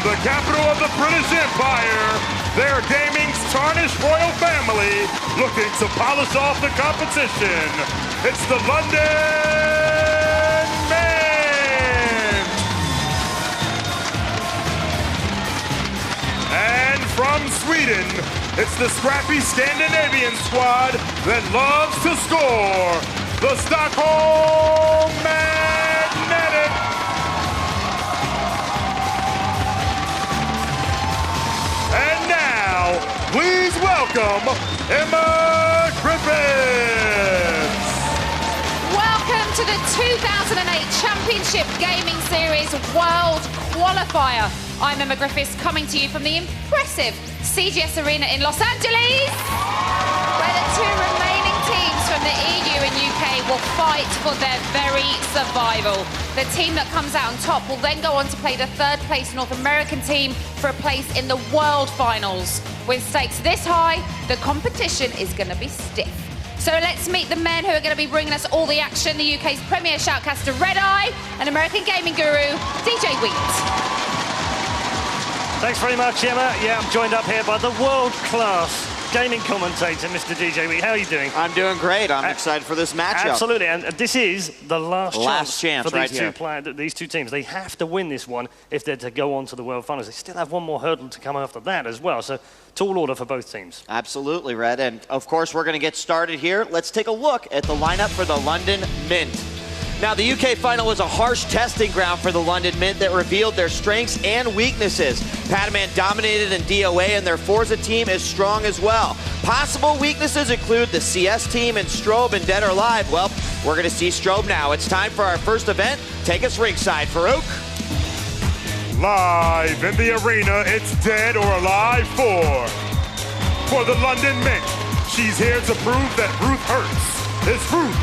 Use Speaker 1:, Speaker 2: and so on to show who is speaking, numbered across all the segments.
Speaker 1: the capital of the British Empire, their gaming's tarnished royal family looking to polish off the competition. It's the London Mint! And from Sweden, it's the scrappy Scandinavian squad that loves to score, the Stockholm Magnetic! And now, please welcome Emma Griffiths.
Speaker 2: Welcome to the 2008 Championship Gaming Series World Qualifier. I'm Emma Griffiths, coming to you from the impressive CGS Arena in Los Angeles, where the two remaining teams from the EU and UK will fight for their very survival. The team that comes out on top will then go on to play the third place North American team for a place in the World Finals. With stakes this high, the competition is going to be stiff. So let's meet the men who are going to be bringing us all the action. The UK's premier shoutcaster, ReDeYe, and American gaming guru, djWHEAT.
Speaker 3: Thanks very much, Emma. Yeah, I'm joined up here by the world-class gaming commentator, Mr. djWHEAT. How are you doing?
Speaker 4: I'm doing great. I'm excited for this matchup.
Speaker 3: Absolutely, and this is the last chance for
Speaker 4: right
Speaker 3: these two teams. They have to win this one if they're to go on to the World Finals. They still have one more hurdle to come after that as well, so tall order for both teams.
Speaker 4: Absolutely, Red. And of course, we're going to get started here. Let's take a look at the lineup for the London Mint. Now, the UK final was a harsh testing ground for the London Mint that revealed their strengths and weaknesses. Padaman dominated in DOA, and their Forza team is strong as well. Possible weaknesses include the CS team and Strobe and Dead or Alive. Well, we're going to see Strobe now. It's time for our first event. Take us ringside, Farouk.
Speaker 1: Live in the arena, it's Dead or Alive 4. For the London Mint, she's here to prove that Ruth hurts. It's Ruth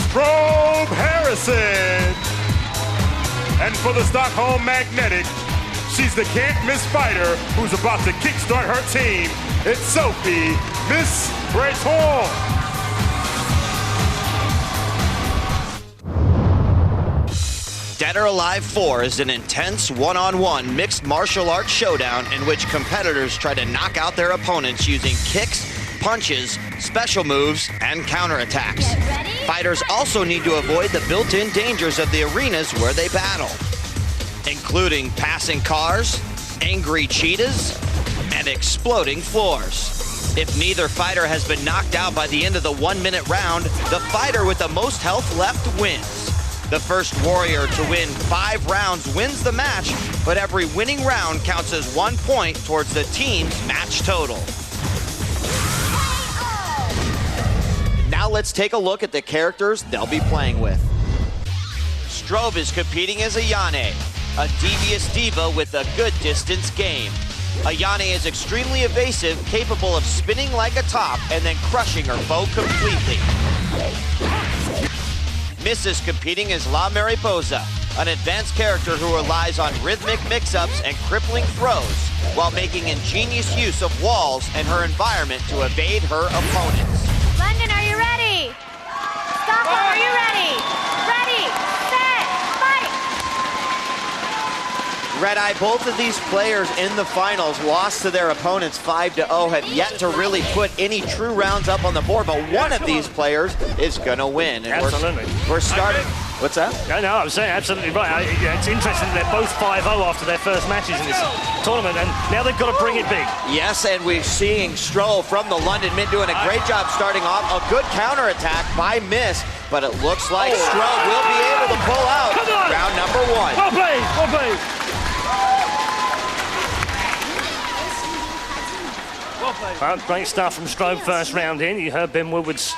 Speaker 1: Strobe Harrison. And for the Stockholm Magnetic, she's the can't-miss fighter who's about to kickstart her team. It's Sophie Miss Breton.
Speaker 4: Dead or Alive 4 is an intense one-on-one mixed martial arts showdown in which competitors try to knock out their opponents using kicks, punches, special moves, and counterattacks. Fighters also need to avoid the built-in dangers of the arenas where they battle, including passing cars, angry cheetahs, and exploding floors. If neither fighter has been knocked out by the end of the 1-minute round, the fighter with the most health left wins. The first warrior to win 5 rounds wins the match, but every winning round counts as 1 point towards the team's match total. Now let's take a look at the characters they'll be playing with. Strobe is competing as Ayane, a devious diva with a good distance game. Ayane is extremely evasive, capable of spinning like a top and then crushing her foe completely. Miss is competing as La Mariposa, an advanced character who relies on rhythmic mix-ups and crippling throws while making ingenious use of walls and her environment to evade her opponents.
Speaker 5: London, are you ready? Stockholm, are you ready? Ready, set, fight!
Speaker 4: ReDeYe, both of these players in the finals lost to their opponents 5-0, have yet to really put any true rounds up on the board, but one of these players is going to win. And
Speaker 3: absolutely.
Speaker 4: We're starting. What's that?
Speaker 3: No, I'm saying absolutely right. It's interesting they're both 5-0 after their first matches in this tournament, and now they've got to bring it big.
Speaker 4: Yes, and we're seeing Strobe from the London Mint doing a great job starting off. A good counterattack by Miss, but it looks like Strobe will be able to pull out round number 1.
Speaker 3: Well played, well played. Well, great stuff from Strobe first round in. You heard Ben Woodward's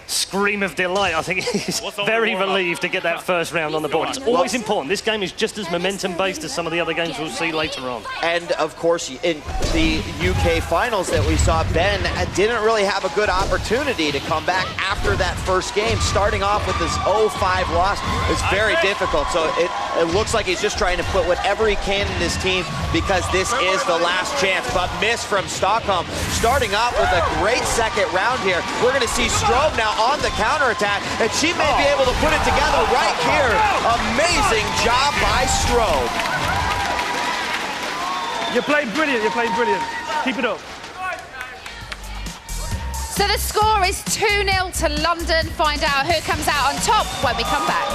Speaker 3: scream of delight. I think he's very relieved to get that first round on the board. It's always important. This game is just as momentum-based as some of the other games we'll see later on.
Speaker 4: And, of course, in the UK finals that we saw, Ben didn't really have a good opportunity to come back after that first game. Starting off with this 0-5 loss is very difficult. So it looks like he's just trying to put whatever he can in his team because this is the last chance. But Miss from Stockholm starting off with a great second round here. We're going to see Strobe now on the counterattack, and she may be able to put it together right here. Amazing job by Strobe.
Speaker 6: You played brilliant, you played brilliant. Keep it up.
Speaker 2: So the score is 2-0 to London. Find out who comes out on top when we come back.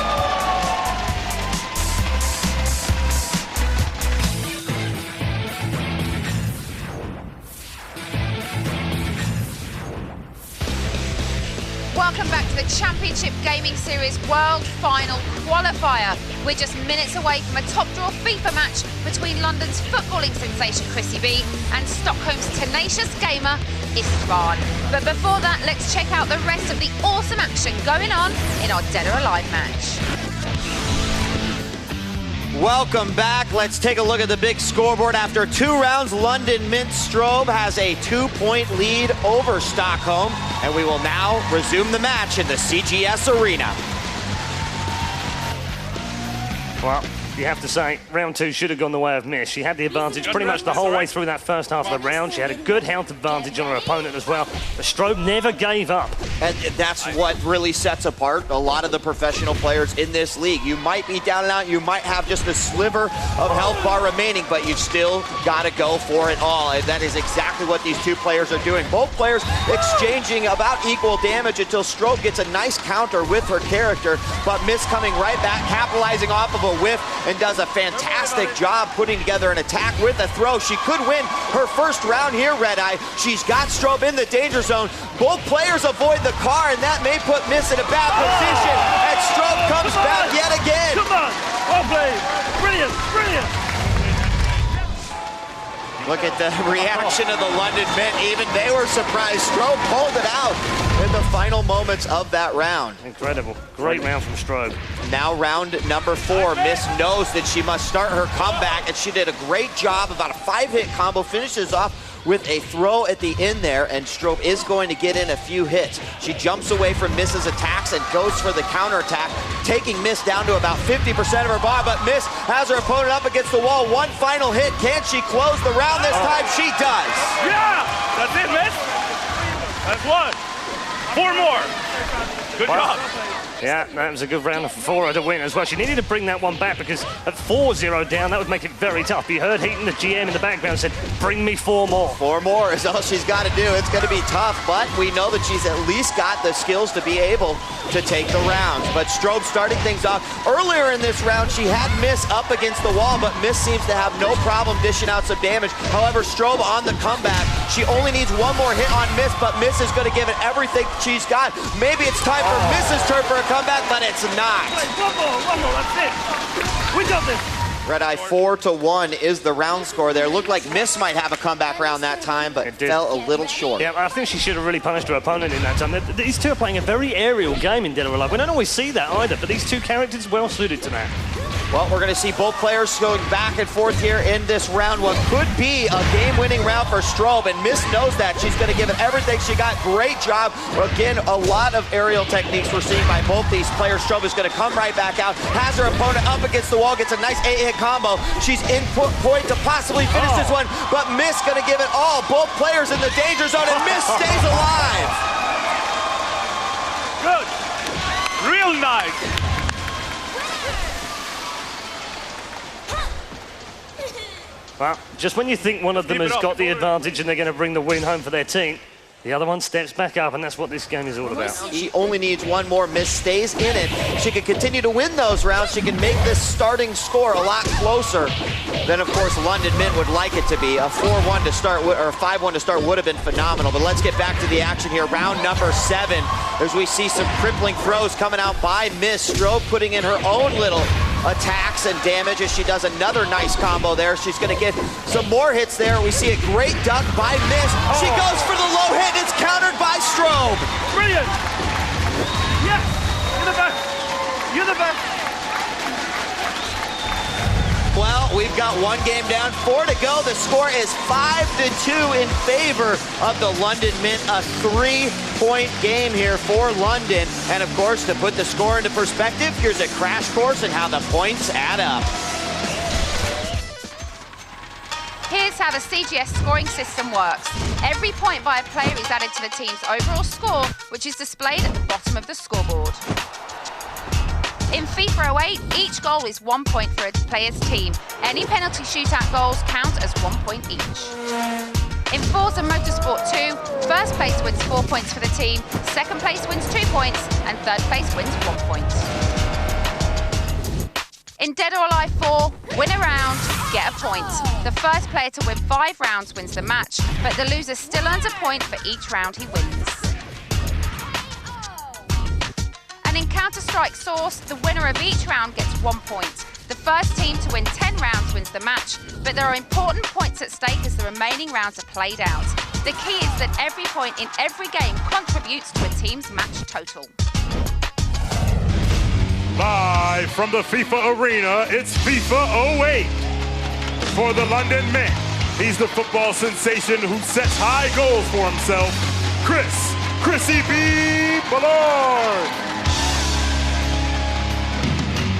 Speaker 2: Welcome back to the Championship Gaming Series World Final Qualifier. We're just minutes away from a top draw FIFA match between London's footballing sensation Chrissy B and Stockholm's tenacious gamer Istvan. But before that, let's check out the rest of the awesome action going on in our Dead or Alive match.
Speaker 4: Welcome back. Let's take a look at the big scoreboard. After 2 rounds, London Mint Strobe has a 2-point lead over Stockholm, and we will now resume the match in the CGS arena.
Speaker 3: Well, you have to say, round 2 should have gone the way of Miss. She had the advantage pretty much the whole way through that first half of the round. She had a good health advantage on her opponent as well. But Strobe never gave up.
Speaker 4: And that's what really sets apart a lot of the professional players in this league. You might be down and out, you might have just a sliver of health bar remaining, but you've still got to go for it all. And that is exactly what these 2 players are doing. Both players exchanging about equal damage until Strobe gets a nice counter with her character, but Miss coming right back, capitalizing off of a whiff, and does a fantastic job putting together an attack with a throw. She could win her first round here, ReDeYe. She's got Strobe in the danger zone. Both players avoid the car, and that may put Miss in a bad position. And Strobe comes back yet again.
Speaker 6: Come on, well played. Brilliant, brilliant.
Speaker 4: Look at the reaction of the London Mint. Even they were surprised. Strobe pulled it out in the final moments of that round.
Speaker 3: Incredible. Great round from Strobe.
Speaker 4: Now round number 4. Miss knows that she must start her comeback, and she did a great job. About a 5-hit combo, finishes off with a throw at the end there, and Strobe is going to get in a few hits. She jumps away from Miss's attacks and goes for the counterattack, taking Miss down to about 50% of her bar, but Miss has her opponent up against the wall. One final hit. Can she close the round this time? She does.
Speaker 6: Yeah, that's it, Miss. That's 1. 4 more. Good job.
Speaker 3: Yeah, that was a good round for her to win as well. She needed to bring that one back because at 4-0 down, that would make it very tough. You heard Heaton, the GM in the background, said, bring me 4 more.
Speaker 4: 4 more is all she's got to do. It's going to be tough, but we know that she's at least got the skills to be able to take the rounds. But Strobe starting things off. Earlier in this round, she had Miss up against the wall, but Miss seems to have no problem dishing out some damage. However, Strobe on the comeback. She only needs 1 more hit on Miss, but Miss is going to give it everything she's got. Maybe it's time for Miss's turn for a comeback, but it's not.
Speaker 6: One more, that's it. We got this.
Speaker 4: ReDeYe 4-1 is the round score there. Looked like Miss might have a comeback round that time, but fell a little short.
Speaker 3: Yeah, I think she should have really punished her opponent in that time. These 2 are playing a very aerial game in Dead or Alive. We don't always see that either, but these 2 characters well suited to that.
Speaker 4: Well, we're going to see both players going back and forth here in this round. What could be a game-winning round for Strobe, and Miss knows that. She's going to give it everything she got. Great job. Again, a lot of aerial techniques we're seeing by both these players. Strobe is going to come right back out, has her opponent up against the wall, gets a nice 8-hit combo. She's in point to possibly finish this one, but Miss going to give it all. Both players in the danger zone, and Miss stays alive.
Speaker 6: Good. Real nice.
Speaker 3: Well, just when you think one of them has got the advantage and they're going to bring the win home for their team, the other one steps back up, and that's what this game is all about.
Speaker 4: He only needs 1 more. Miss stays in it. She can continue to win those rounds. She can make this starting score a lot closer than, of course, London Mint would like it to be. A 4-1 to start, or a 5-1 to start would have been phenomenal. But let's get back to the action here. Round number 7, as we see some crippling throws coming out by Miss. Strobe putting in her own little attacks and damage as she does another nice combo there. She's going to get some more hits there. We see a great duck by Miss. She goes for the low hit. It's countered by Strobe.
Speaker 6: Brilliant. Yes, you're the best. You're the best.
Speaker 4: Well, we've got 1 game down, 4 to go. The score is 5-2 in favor of the London Mint. A 3-point game here for London. And of course, to put the score into perspective, here's a crash course in how the points add up.
Speaker 2: Here's how the CGS scoring system works. Every point by a player is added to the team's overall score, which is displayed at the bottom of the scoreboard. In FIFA 08, each goal is 1 point for a player's team. Any penalty shootout goals count as 1 point each. In Forza Motorsport 2, first place wins 4 points for the team, second place wins 2 points, and third place wins 1 point. In Dead or Alive 4, win a round, get a point. The first player to win 5 rounds wins the match, but the loser still earns a point for each round he wins. And in Counter-Strike Source, the winner of each round gets 1 point. The first team to win 10 rounds wins the match, but there are important points at stake as the remaining rounds are played out. The key is that every point in every game contributes to a team's match total.
Speaker 1: Live from the FIFA arena, it's FIFA 08. For the London Mint, he's the football sensation who sets high goals for himself, Chrissy B. Ballard.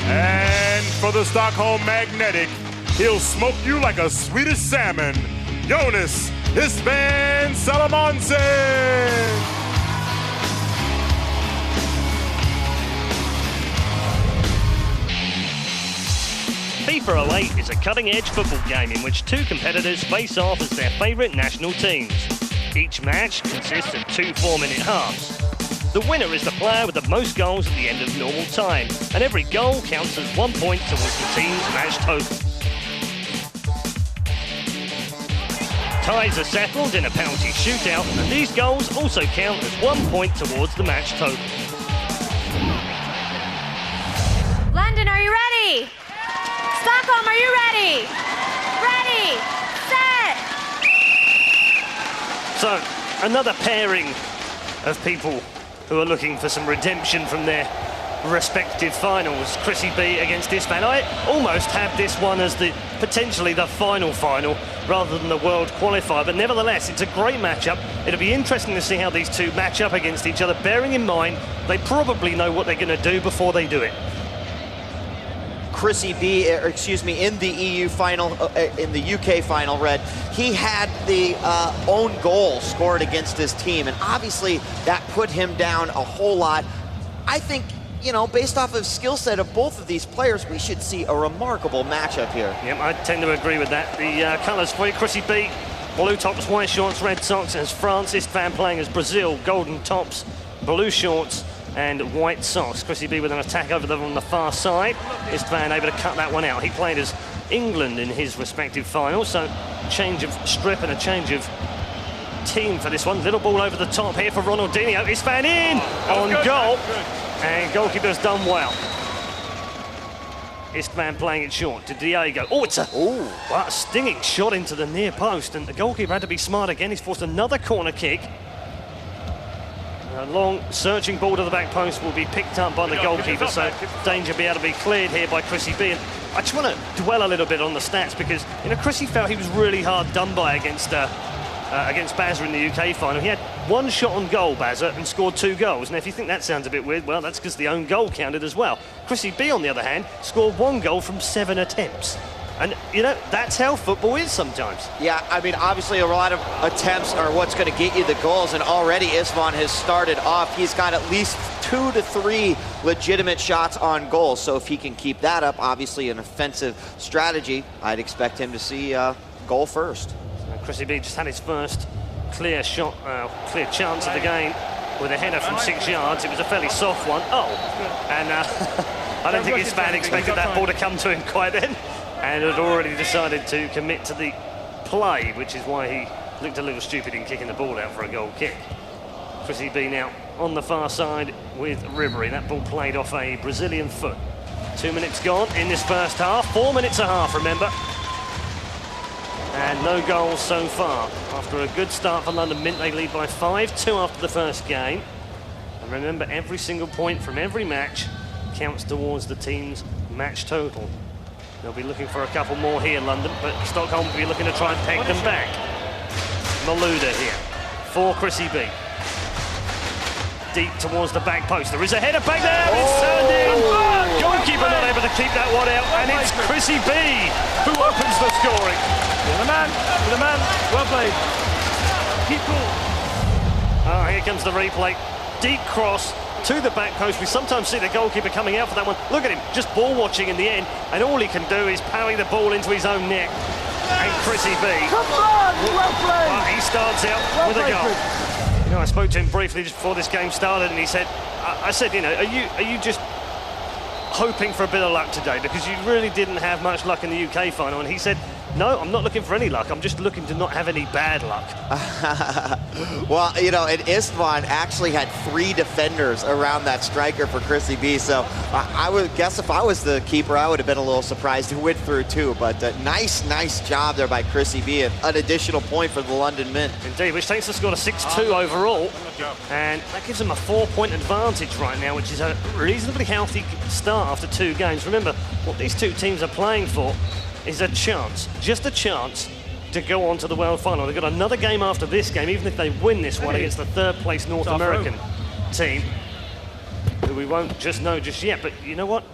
Speaker 1: And for the Stockholm Magnetic, he'll smoke you like a Swedish salmon, Jonas Istvan Salamonsen.
Speaker 3: FIFA 08 is a cutting-edge football game in which 2 competitors face off as their favourite national teams. Each match consists of 2 4-minute halves. The winner is the player with the most goals at the end of normal time, and every goal counts as 1 point towards the team's match total. Ties are settled in a penalty shootout, and these goals also count as 1 point towards the match total.
Speaker 5: London, are you ready? Stockholm, are you ready? Ready, set!
Speaker 3: So, another pairing of people who are looking for some redemption from their respective finals. Chrissy B against Istvan. I almost have this one as potentially the final rather than the world qualifier, but nevertheless, it's a great matchup. It'll be interesting to see how these two match up against each other, bearing in mind they probably know what they're going to do before they do it.
Speaker 4: Chrissy B, in the EU final, in the UK final, Red, he had the own goal scored against his team, and obviously that put him down a whole lot. I think, based off of skill set of both of these players, we should see a remarkable matchup here.
Speaker 3: Yep, I tend to agree with that. The colours for you, Chrissy B, blue tops, white shorts, red socks, as France. Istvan playing as Brazil, golden tops, blue shorts, and white socks. Chrissy B with an attack over there on the far side. Istvan able to cut that one out. He played as England in his respective final, so change of strip and a change of team for this one. Little ball over the top here for Ronaldinho. Istvan in on goal, and goalkeeper's done well. Istvan playing it short to Diego. Oh, it's a stinging shot into the near post, and the goalkeeper had to be smart again. He's forced another corner kick. A long searching ball to the back post will be picked up by the goalkeeper, so danger be able to be cleared here by Chrissy B. And I just want to dwell a little bit on the stats because, Chrissy felt he was really hard done by against Bazza in the UK final. He had 1 shot on goal, Bazza, and scored 2 goals. Now, if you think that sounds a bit weird, well, that's because the own goal counted as well. Chrissy B, on the other hand, scored 1 goal from 7 attempts. And, that's how football is sometimes. Yeah,
Speaker 4: obviously a lot of attempts are what's going to get you the goals, and already Istvan has started off. He's got at least 2 to 3 legitimate shots on goal, so if he can keep that up, obviously an offensive strategy, I'd expect him to see goal first.
Speaker 3: So Chrissy B just had his first clear chance of the game with a header from 6 yards. It was a fairly soft one. And I don't think Istvan expected that ball to come to him quite then, and had already decided to commit to the play, which is why he looked a little stupid in kicking the ball out for a goal kick. Chrissy B now on the far side with ReDeYe. That ball played off a Brazilian foot. 2 minutes gone in this first half. 4 minutes a half, remember. And no goals so far. After a good start for London Mint, they lead by 5-2 after the first game. And remember, every single point from every match counts towards the team's match total. They'll be looking for a couple more here, London, but Stockholm will be looking to try and peg them back. Malouda here for Chrissy B. Deep towards the back post. There is a header back there. It's turned in. Goalkeeper not able to keep that one out, and it's Chrissy B who opens the scoring.
Speaker 6: With a man. Well played. Keep cool.
Speaker 3: Here comes the replay. Deep cross to the back post. We sometimes see the goalkeeper coming out for that one. Look at him, just ball watching in the end, and all he can do is parry the ball into his own net. And Chrissy B, he starts out with a goal. You know, I spoke to him briefly just before this game started, and he said, I said, you know, are you just hoping for a bit of luck today, because you really didn't have much luck in the UK final? And he said, no, I'm not looking for any luck. I'm just looking to not have any bad luck.
Speaker 4: Well, you know, and Istvan actually had 3 defenders around that striker for Chrissy B. So I would guess if I was the keeper, I would have been a little surprised to win through too. But nice job there by Chrissy B. And an additional point for the London Mint.
Speaker 3: Indeed, which takes the score to 6-2 overall. And that gives them a 4-point advantage right now, which is a reasonably healthy start after 2 games. Remember, what these 2 teams are playing for is a chance, just a chance, to go on to the World Final. They've got another game after this game, even if they win this one against the 3rd place North American team, who we won't just know just yet. But you know what?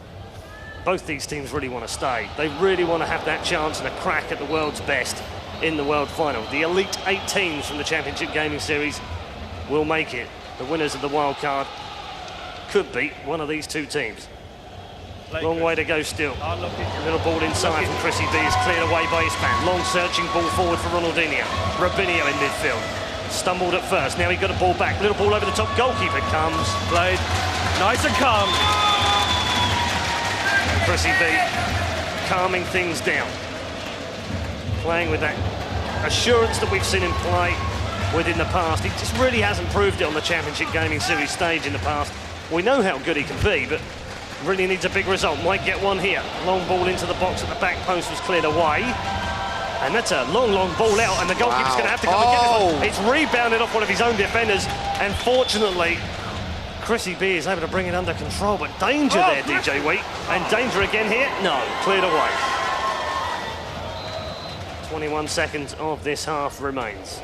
Speaker 3: Both these teams really want to stay. They really want to have that chance and a crack at the world's best in the World Final. The elite 8 teams from the Championship Gaming Series will make it. The winners of the wild card could beat one of these 2 teams. Long way to go still. A little ball inside from Chrissy B is cleared away by Istvan. Long searching ball forward for Ronaldinho. Robinho in midfield. Stumbled at first, now he got a ball back. Little ball over the top, goalkeeper comes.
Speaker 6: Played nice and calm.
Speaker 3: And Chrissy B calming things down. Playing with that assurance that we've seen him play with in the past. He just really hasn't proved it on the Championship Gaming Series stage in the past. We know how good he can be, but really needs a big result. Might get one here. Long ball into the box at the back post was cleared away. And that's a long ball out, and the goalkeeper's going to have to come and get this one. It's rebounded off one of his own defenders, and fortunately, Chrissy B is able to bring it under control, but danger there, djWHEAT. And danger again here? No, cleared away. 21 seconds of this half remains.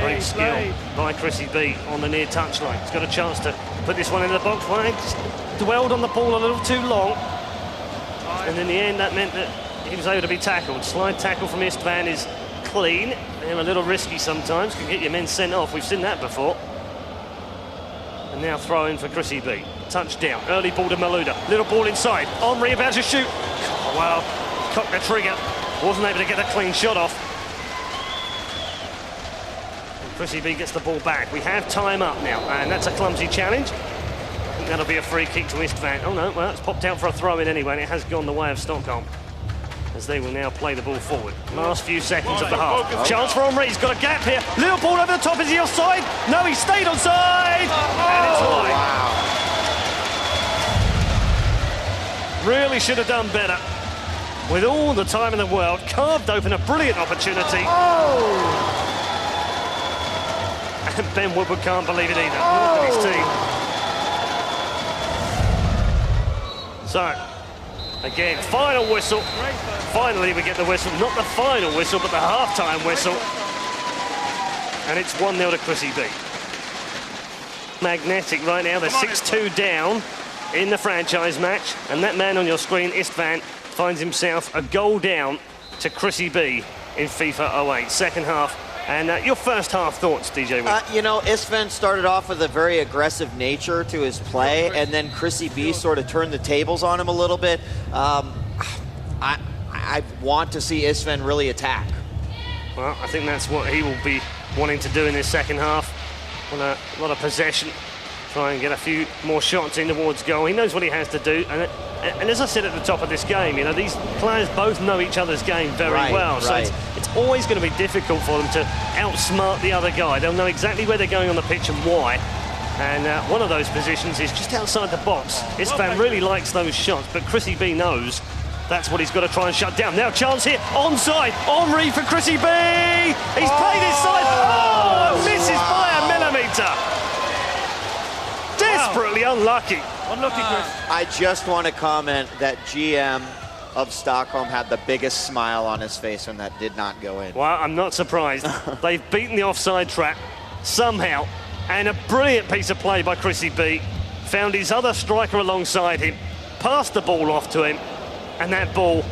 Speaker 3: Great skill by Chrissy B on the near touchline. He's got a chance to put this one in the box. Well, he just dwelled on the ball a little too long. And in the end, that meant that he was able to be tackled. Slide tackle from Istvan is clean. And a little risky sometimes. Can get your men sent off. We've seen that before. And now throw in for Chrissy B. Touchdown. Early ball to Maluda. Little ball inside. Omri about to shoot. Oh, well, cocked the trigger. Wasn't able to get a clean shot off. Chrissy B gets the ball back. We have time up now, and that's a clumsy challenge. I think that'll be a free kick to Istvan. Oh no, well, it's popped out for a throw in anyway, and it has gone the way of Stockholm, as they will now play the ball forward. Last few seconds of the half. Chance for Omri, he's got a gap here. Little ball over the top, is he offside? No, he stayed onside! And it's wide. Wow. Really should have done better. With all the time in the world, carved open a brilliant opportunity. And Ben Woodward can't believe it either. Look at his team. So, again, final whistle. Finally we get the whistle. Not the final whistle, but the half-time whistle. And it's 1-0 to Chrissy B. Magnetic right now. They're 6-2 down in the franchise match. And that man on your screen, Istvan, finds himself a goal down to Chrissy B in FIFA 08. Second half. And your first half thoughts, djWHEAT?
Speaker 4: You know, Istvan started off with a very aggressive nature to his play, and then Chrissy B sort of turned the tables on him a little bit. I want to see Istvan really attack.
Speaker 3: Well, I think that's what he will be wanting to do in this second half. Want a lot of possession, try and get a few more shots in towards goal. He knows what he has to do, and as I said at the top of this game, you know, these players both know each other's game very well, so it's always going to be difficult for them to outsmart the other guy. They'll know exactly where they're going on the pitch and why, and one of those positions is just outside the box. Istvan really likes those shots, but Chrissy B knows that's what he's got to try and shut down. Now chance here, onside, Omri for Chrissy B! He's played his side, misses by a millimetre! Desperately unlucky.
Speaker 6: Unlucky, Chris.
Speaker 4: I just want to comment that GM of Stockholm had the biggest smile on his face when that did not go in.
Speaker 3: Well, I'm not surprised. They've beaten the offside trap somehow, and a brilliant piece of play by Chrissy B. Found his other striker alongside him, passed the ball off to him, and that ball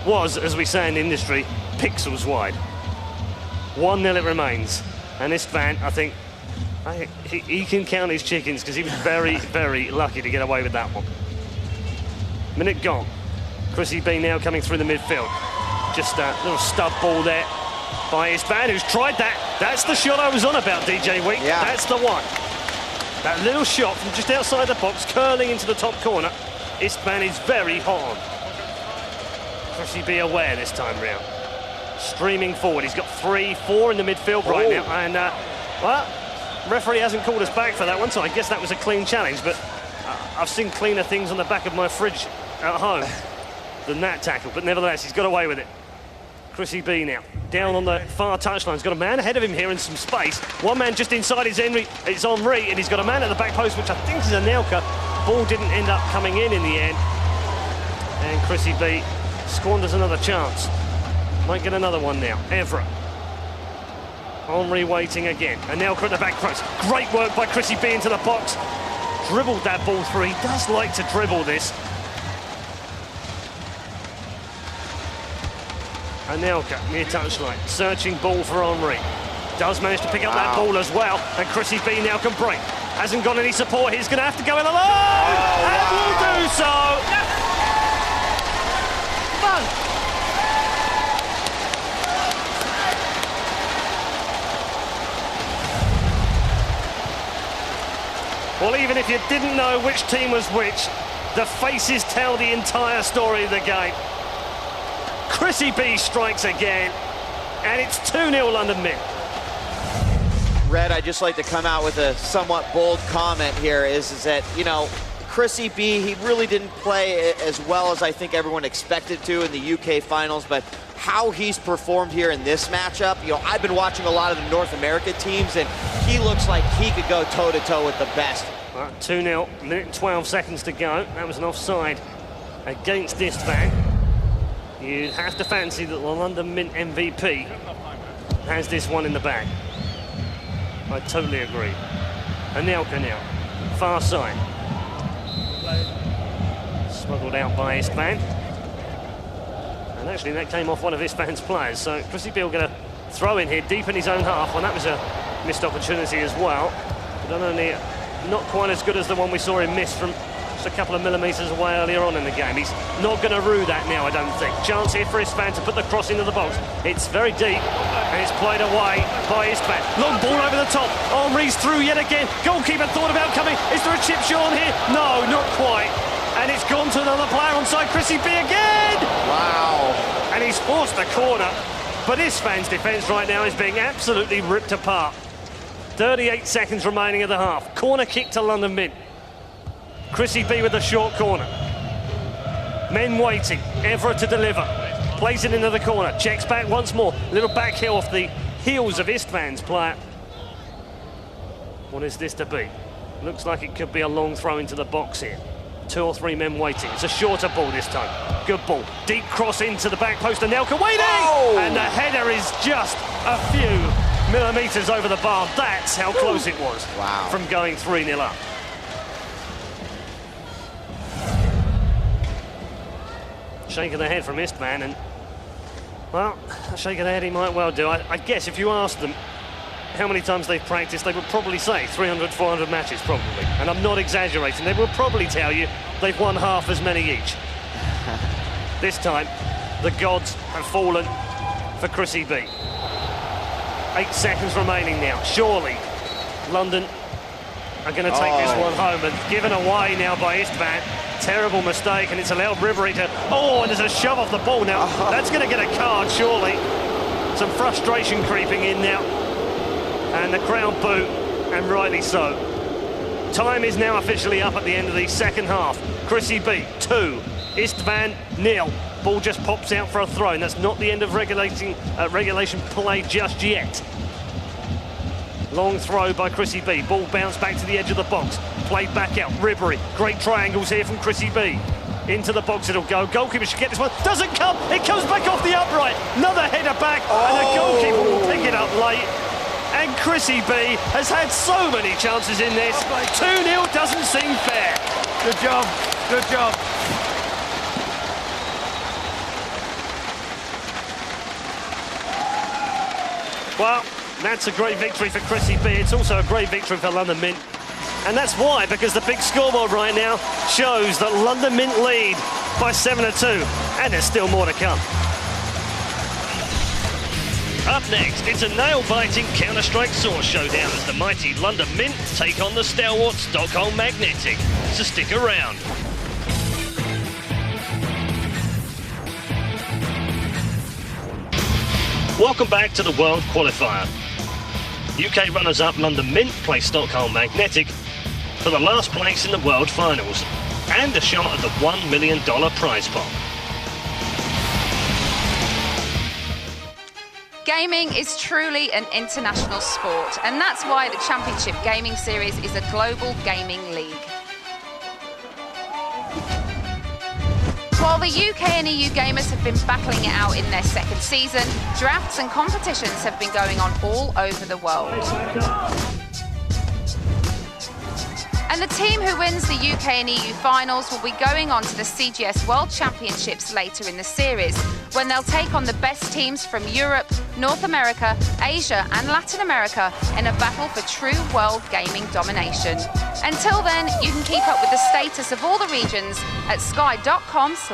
Speaker 3: was, as we say in the industry, pixels wide. 1-0 it remains. And Istvan, I think, he can count his chickens because he was very, very lucky to get away with that one. Minute gone. Chrissy B now coming through the midfield. Just a little stub ball there by Istvan, who's tried that. That's the shot I was on about, djWHEAT.
Speaker 4: Yeah.
Speaker 3: That's the one. That little shot from just outside the box, curling into the top corner. Istvan is very hot on. Chrissy B aware this time round. Streaming forward. He's got 3-4 in the midfield right now. And, well, referee hasn't called us back for that one, so I guess that was a clean challenge. But I've seen cleaner things on the back of my fridge at home than that tackle. But nevertheless, he's got away with it. Chrissy B now, down on the far touchline. He's got a man ahead of him here in some space. One man just inside his Henry. It's Henry, and he's got a man at the back post, which I think is Anelka. Ball didn't end up coming in the end. And Chrissy B squanders another chance. Might get another one now. Evra. Henry waiting again. Anelka at the back post. Great work by Chrissy B into the box. Dribbled that ball through. He does like to dribble this. Anelka near touchline, searching ball for Henry. Does manage to pick up that ball as well, and Chrissy B now can break. Hasn't got any support. He's going to have to go in alone, and will do so. Well, even if you didn't know which team was which, the faces tell the entire story of the game. Chrissy B strikes again, and it's 2-0 London Mint.
Speaker 7: Red, I'd just like to come out with a somewhat bold comment here is that, you know, Chrissy B, he really didn't play as well as I think everyone expected to in the UK finals, but how he's performed here in this matchup, you know, I've been watching a lot of the North America teams, and he looks like he could go toe-to-toe with the best.
Speaker 3: Right, 2-0, minute and 12 seconds to go. That was an offside against Istvan. You'd have to fancy that the London Mint MVP has this one in the bag. I totally agree. Anelka now, far side. Smuggled out by Istvan. And actually that came off one of Istvan's players, so Chrissy B will get a throw in here deep in his own half. Well, that was a missed opportunity as well. But not quite as good as the one we saw him miss from just a couple of millimetres away earlier on in the game. He's not going to rue that now, I don't think. Chance here for Istvan to put the cross into the box. It's very deep, and it's played away by Istvan. Long ball over the top. Henry's through yet again. Goalkeeper thought about coming. Is there a chip shot on here? No, not quite. And it's gone to another player onside Chrissy B again!
Speaker 7: Wow.
Speaker 3: And he's forced the corner. But Istvan's defence right now is being absolutely ripped apart. 38 seconds remaining of the half. Corner kick to London Mint. Chrissy B with the short corner. Men waiting. Evra to deliver. Plays it into the corner. Checks back once more. Little back heel off the heels of Istvan's player. What is this to be? Looks like it could be a long throw into the box here. 2 or 3 men waiting. It's a shorter ball this time. Good ball. Deep cross into the back post. Anelka waiting! Oh. And the header is just a few millimetres over the bar. That's how close it was.
Speaker 7: Wow. From
Speaker 3: going 3-0 up. Shake of the head from Istvan, and well, a shake of the head he might well do. I guess if you asked them how many times they've practiced, they would probably say 300, 400 matches probably. And I'm not exaggerating. They will probably tell you they've won half as many each. This time, the gods have fallen for Chrissy B. 8 seconds remaining now. Surely, London are going to take this one home, and given away now by Istvan. Terrible mistake, and it's allowed ReDeYe to... Oh, and there's a shove off the ball now. That's going to get a card, surely. Some frustration creeping in now. And the crowd boo, and rightly so. Time is now officially up at the end of the second half. Chrissy B, 2. Istvan, 0. Ball just pops out for a throw, and that's not the end of regulation play just yet. Long throw by Chrissy B. Ball bounced back to the edge of the box. Played back out. ReDeYe. Great triangles here from Chrissy B. Into the box it'll go. Goalkeeper should get this one. Doesn't come. It comes back off the upright. Another header back. And the goalkeeper will pick it up late. And Chrissy B has had so many chances in this. 2-0 doesn't seem fair.
Speaker 6: Good job. Good job.
Speaker 3: Well, that's a great victory for Chrissy B. It's also a great victory for London Mint. And that's why, because the big scoreboard right now shows that London Mint lead by 7-2. And there's still more to come. Up next, it's a nail-biting Counter-Strike Source showdown as the mighty London Mint take on the stalwart Stockholm Magnetic. So stick around. Welcome back to the World Qualifier. UK runners-up London Mint play Stockholm Magnetic for the last place in the World Finals and a shot at the $1 million prize pot.
Speaker 2: Gaming is truly an international sport, and that's why the Championship Gaming Series is a global gaming league. While the UK and EU gamers have been battling it out in their second season, drafts and competitions have been going on all over the world. And the team who wins the UK and EU finals will be going on to the CGS World Championships later in the series, when they'll take on the best teams from Europe, North America, Asia and Latin America in a battle for true world gaming domination. Until then, you can keep up with the status of all the regions at sky.com/CGS.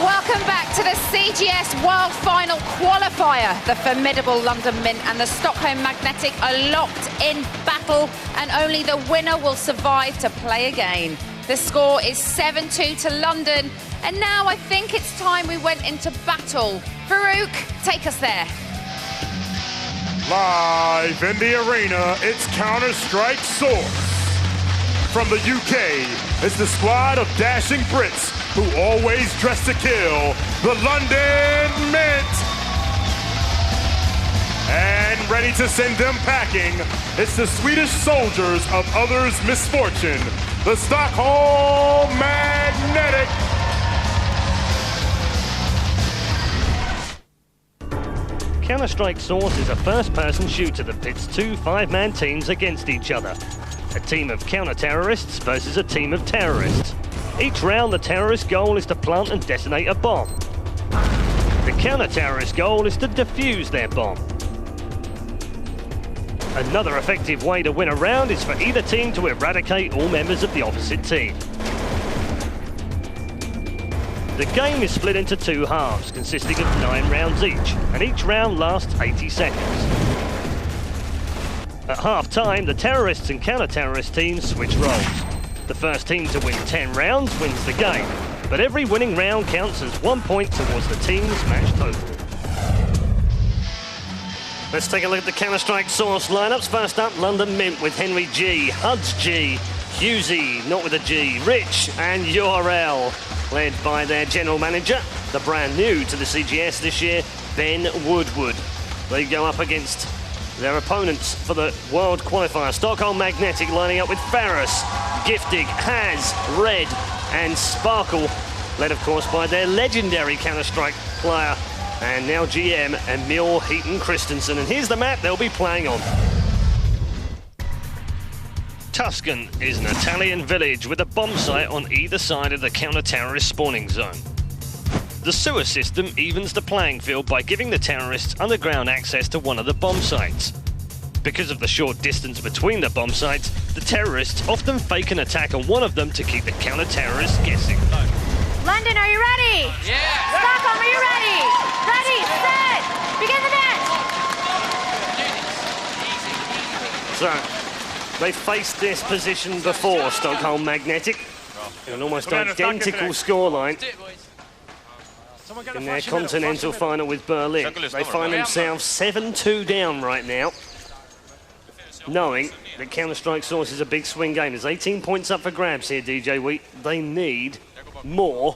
Speaker 2: Welcome back to the CGS World Final Qualifier. The formidable London Mint and the Stockholm Magnetic are locked in battle, and only the winner will survive to play again. The score is 7-2 to London, and now I think it's time we went into battle. Farouk, take us there.
Speaker 1: Live in the arena, it's Counter-Strike Source. From the UK, it's the squad of dashing Brits who always dress to kill, the London Mint. And ready to send them packing, it's the Swedish soldiers of others' misfortune, the Stockholm Magnetic.
Speaker 3: Counter-Strike Source is a first-person shooter that pits two five-man teams against each other. A team of counter-terrorists versus a team of terrorists. Each round, the terrorist goal is to plant and detonate a bomb. The counter-terrorist goal is to defuse their bomb. Another effective way to win a round is for either team to eradicate all members of the opposite team. The game is split into two halves, consisting of 9 rounds each, and each round lasts 80 seconds. At half-time, the terrorists and counter-terrorist teams switch roles. The first team to win 10 rounds wins the game, but every winning round counts as 1 point towards the team's match total. Let's take a look at the Counter-Strike Source lineups. First up, London Mint with Henry G, Huds G, Husey, not with a G, Rich and URL, led by their general manager, the brand new to the CGS this year, Ben Woodward. They go up against their opponents for the World Qualifier. Stockholm Magnetic lining up with Ferris, Giftig, Haz, Red and Sparkle, led of course by their legendary Counter-Strike player and now GM Emil Heaton Christensen. And here's the map they'll be playing on. Tuscan is an Italian village with a bomb site on either side of the counter-terrorist spawning zone. The sewer system evens the playing field by giving the terrorists underground access to one of the bomb sites. Because of the short distance between the bomb sites, the terrorists often fake an attack on one of them to keep the counter-terrorists guessing.
Speaker 5: London, are you ready?
Speaker 6: Yeah!
Speaker 5: Stockholm, are you ready? Ready, set, begin the match!
Speaker 3: So, they faced this position before, Stockholm Magnetic, in an almost identical scoreline in their continental final with Berlin. They find themselves 7-2 down right now, knowing that Counter-Strike Source is a big swing game. There's 18 points up for grabs here, djWHEAT. They need more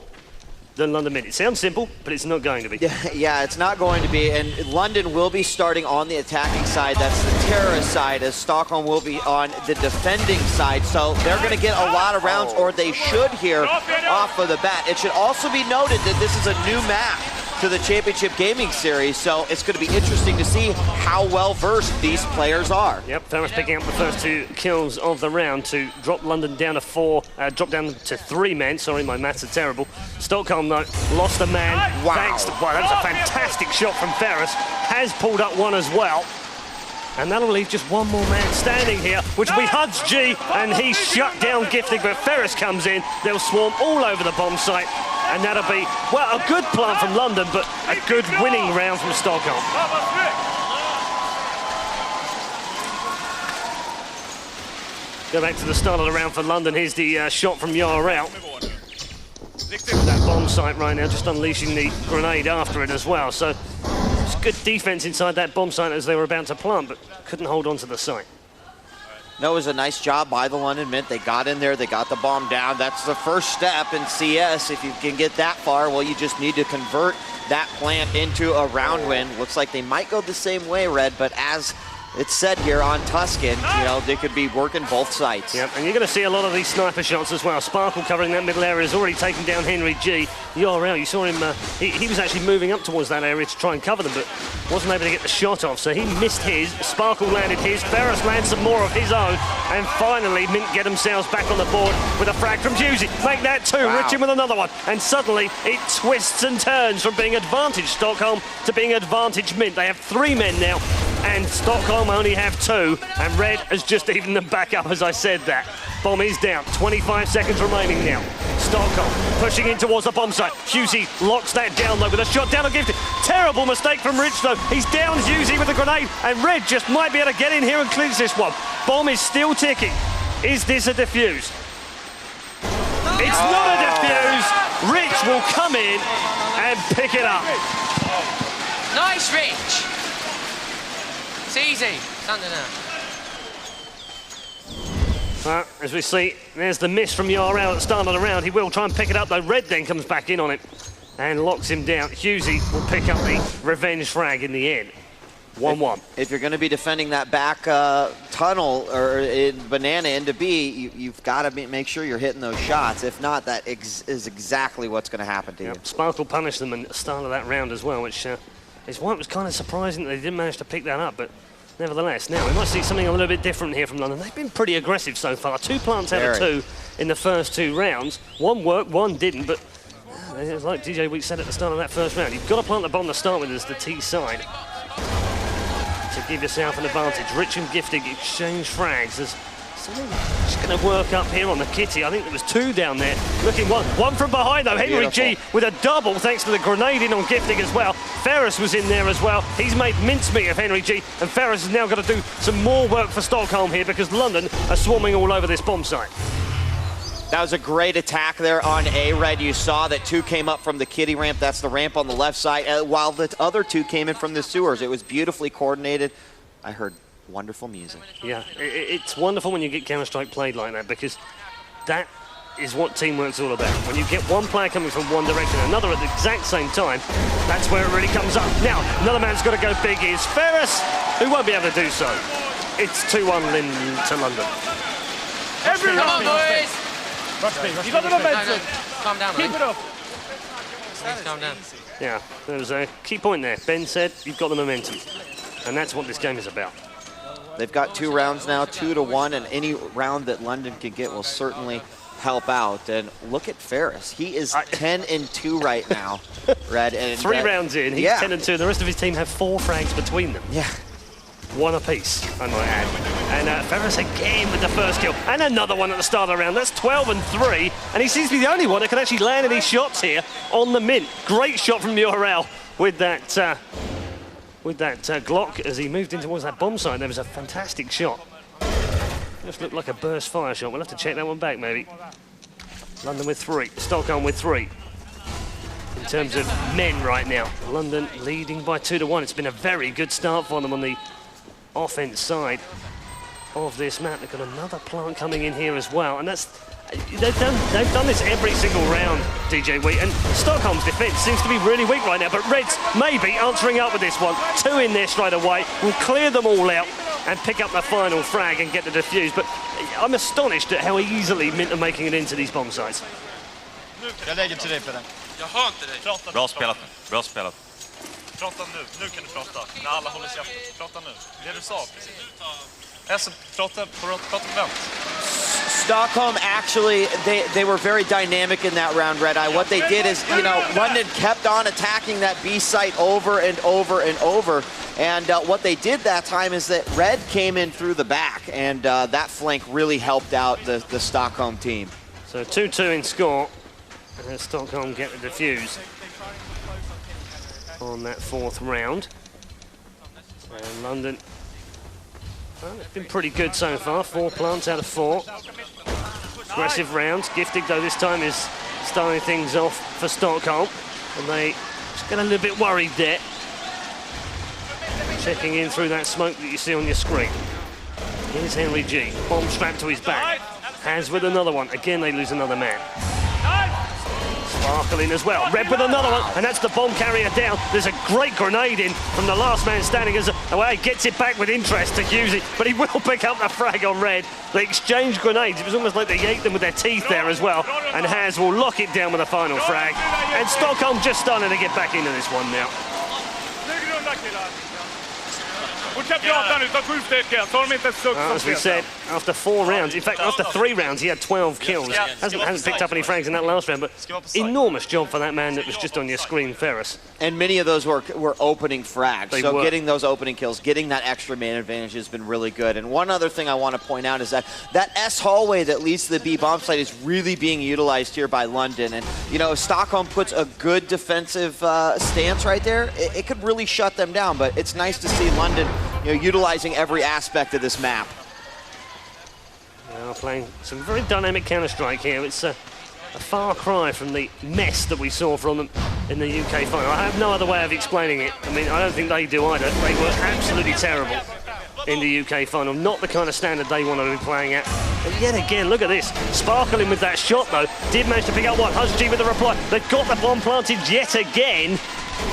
Speaker 3: than London Mint. It sounds simple, but it's not going to be.
Speaker 7: Yeah, it's not going to be, and London will be starting on the attacking side. That's the terrorist side, as Stockholm will be on the defending side. So they're going to get a lot of rounds, or they should here off of the bat. It should also be noted that this is a new map to the Championship Gaming Series, so it's going to be interesting to see how well-versed these players are.
Speaker 3: Yep, Ferris picking up the first 2 kills of the round to drop London down to drop down to 3 men. Sorry, my maths are terrible. Stockholm, though, lost a man.
Speaker 7: Wow.
Speaker 3: Thanks to, wow, that was a fantastic shot from Ferris. Has pulled up one as well. And that'll leave just one more man standing here, which will be hudgG, and he shut down Giftig, but Ferris comes in. They'll swarm all over the bomb site, and that'll be, well, a good plant from London, but a good winning round from Stockholm. Go back to the start of the round for London. Here's the shot from Yarrell. That bomb site right now, just unleashing the grenade after it as well. So it's good defense inside that bomb site as they were about to plant, but couldn't hold on to the site.
Speaker 7: No, it was a nice job by the London Mint. They got in there, they got the bomb down. That's the first step in CS. If you can get that far, well, you just need to convert that plant into a round win. Looks like they might go the same way, Red, but as it's said here on Tuscan, you know, they could be working both sides.
Speaker 3: Yep, and you're going to see a lot of these sniper shots as well. Sparkle covering that middle area has already taken down ReDeYe. Yarrell, you saw him, he was actually moving up towards that area to try and cover them, but wasn't able to get the shot off, so he missed his. Sparkle landed his. Ferris lands some more of his own, and finally Mint get themselves back on the board with a frag from djWHEAT. Make that 2,
Speaker 7: wow.
Speaker 3: Rich in with another one, and suddenly it twists and turns from being advantage Stockholm to being advantage Mint. They have 3 men now, and Stockholm only have 2, and Red has just evened them back up as I said that. Bomb is down, 25 seconds remaining now. Stockholm pushing in towards the bomb site. Hughesy locks that down though with a shot down on Giftig. Terrible mistake from Rich though. He's down Hughesy with a grenade, and Red just might be able to get in here and clinch this one. Bomb is still ticking. Is this a defuse? It's not a defuse. Rich will come in and pick it up.
Speaker 8: Nice, Rich. It's easy. It's under now.
Speaker 3: As we see, there's the miss from Yarrell at the start of the round. He will try and pick it up though. Red then comes back in on it and locks him down. Hughesy will pick up the revenge frag in the end. 1-1.
Speaker 7: If you're going to be defending that back tunnel or in Banana into B, you've got to make sure you're hitting those shots. If not, that is exactly what's going to happen to you.
Speaker 3: Sparkle punished them at the start of that round as well, which is why it was kind of surprising that they didn't manage to pick that up. But nevertheless, now we might see something a little bit different here from London. They've been pretty aggressive so far. 2 plants out of 2 in the first 2 rounds. 1 worked, 1 didn't, but it's like djWHEAT said at the start of that first round. You've got to plant the bomb to start with as the T side to give yourself an advantage. Rich and Giftig exchange frags. There's something just going to work up here on the kitty. I think there was 2 down there. Looking one from behind though. ReDeYe with a double thanks to the grenade in on Giftig as well. Ferris was in there as well. He's made mincemeat of ReDeYe, and Ferris has now got to do some more work for Stockholm here because London are swarming all over this bomb site.
Speaker 7: That was a great attack there on A, Red. You saw that 2 came up from the kitty ramp. That's the ramp on the left side, while the other 2 came in from the sewers. It was beautifully coordinated. I heard wonderful music.
Speaker 3: Yeah, it's wonderful when you get Counter-Strike played like that because that is what teamwork's all about. When you get one player coming from one direction and another at the exact same time, that's where it really comes up. Now, another man's got to go big is Ferris, who won't be able to do so. It's 2-1 to London.
Speaker 8: Everyone, come on, boys!
Speaker 6: You got the momentum.
Speaker 8: Calm down,
Speaker 6: Keep it up.
Speaker 8: Calm down.
Speaker 3: Yeah, there was a key point there. Ben said, you've got the momentum. And that's what this game is about.
Speaker 7: They've got 2 rounds now, 2-1, and any round that London can get will certainly help out. And look at Ferris. He is 10-2 right now, Red. And
Speaker 3: 3 rounds in, he's 10-2. The rest of his team have 4 frags between them.
Speaker 7: Yeah.
Speaker 3: 1 apiece, I might add. And Ferris again with the first kill. And another one at the start of the round. That's 12-3. And he seems to be the only one that can actually land any shots here on the Mint. Great shot from Yarrell with that Glock as he moved in towards that bomb site. There was a fantastic shot. Just looked like a burst fire shot. We'll have to check that one back, maybe. London with 3. Stockholm with 3. In terms of men right now, London leading by 2-1. It's been a very good start for them on the offense side of this map. They've got another plant coming in here as well, and that's they've done this every single round, djWHEAT, and Stockholm's defense seems to be really weak right now, but Reds maybe answering up with this one. 2 in there straight away, will clear them all out and pick up the final frag and get the defuse, but I'm astonished at how easily Mint are making it into these bomb sites.
Speaker 9: Jag lägger till dig för den.
Speaker 6: Jag hör inte dig. Prata
Speaker 9: Bra spelat nu. Bra spelat.
Speaker 6: Prata nu kan du prata. När alla håller käften. Prata nu. Det du sa precis. Prata på vänt.
Speaker 7: Stockholm actually, they were very dynamic in that round, ReDeYe. What they did is, you know, London kept on attacking that B site over and over and over. And what they did that time is that Red came in through the back, and that flank really helped out the Stockholm team.
Speaker 3: So 2-2 in score, and Stockholm get the defuse on that fourth round. And London, well, it's been pretty good so far, 4 plants out of 4. Aggressive rounds. Giftig, though, this time is starting things off for Stockholm, and they just get a little bit worried there. Checking in through that smoke that you see on your screen. Here's Henry G. Bomb strapped to his back. Has with another one. Again, they lose another man. Sparkling as well. Red with another one, and that's the bomb carrier down. There's a great grenade in from the last man standing as he gets it back with interest to Husey, but he will pick up the frag on Red. They exchange grenades. It was almost like they ate them with their teeth there as well, and Has will lock it down with a final frag. And Stockholm just starting to get back into this one now. As we said, after 4 rounds, in fact, after 3 rounds, he had 12 kills. Hasn't picked up any frags in that last round, but enormous job for that man that was just on your screen, Ferris.
Speaker 7: And many of those were opening frags. So getting those opening kills, getting that extra man advantage has been really good. And one other thing I want to point out is that S hallway that leads to the B bomb site is really being utilized here by London. And, you know, if Stockholm puts a good defensive stance right there, it could really shut them down. But it's nice to see London, you know, utilizing every aspect of this map.
Speaker 3: Now playing some very dynamic Counter-Strike here. It's a far cry from the mess that we saw from them in the UK final. I have no other way of explaining it. I mean, I don't think they do either. They were absolutely terrible in the UK final. Not the kind of standard they want to be playing at. And yet again, look at this. Sparkling with that shot, though. Did manage to pick up one. Husgy with the reply. They've got the bomb planted yet again.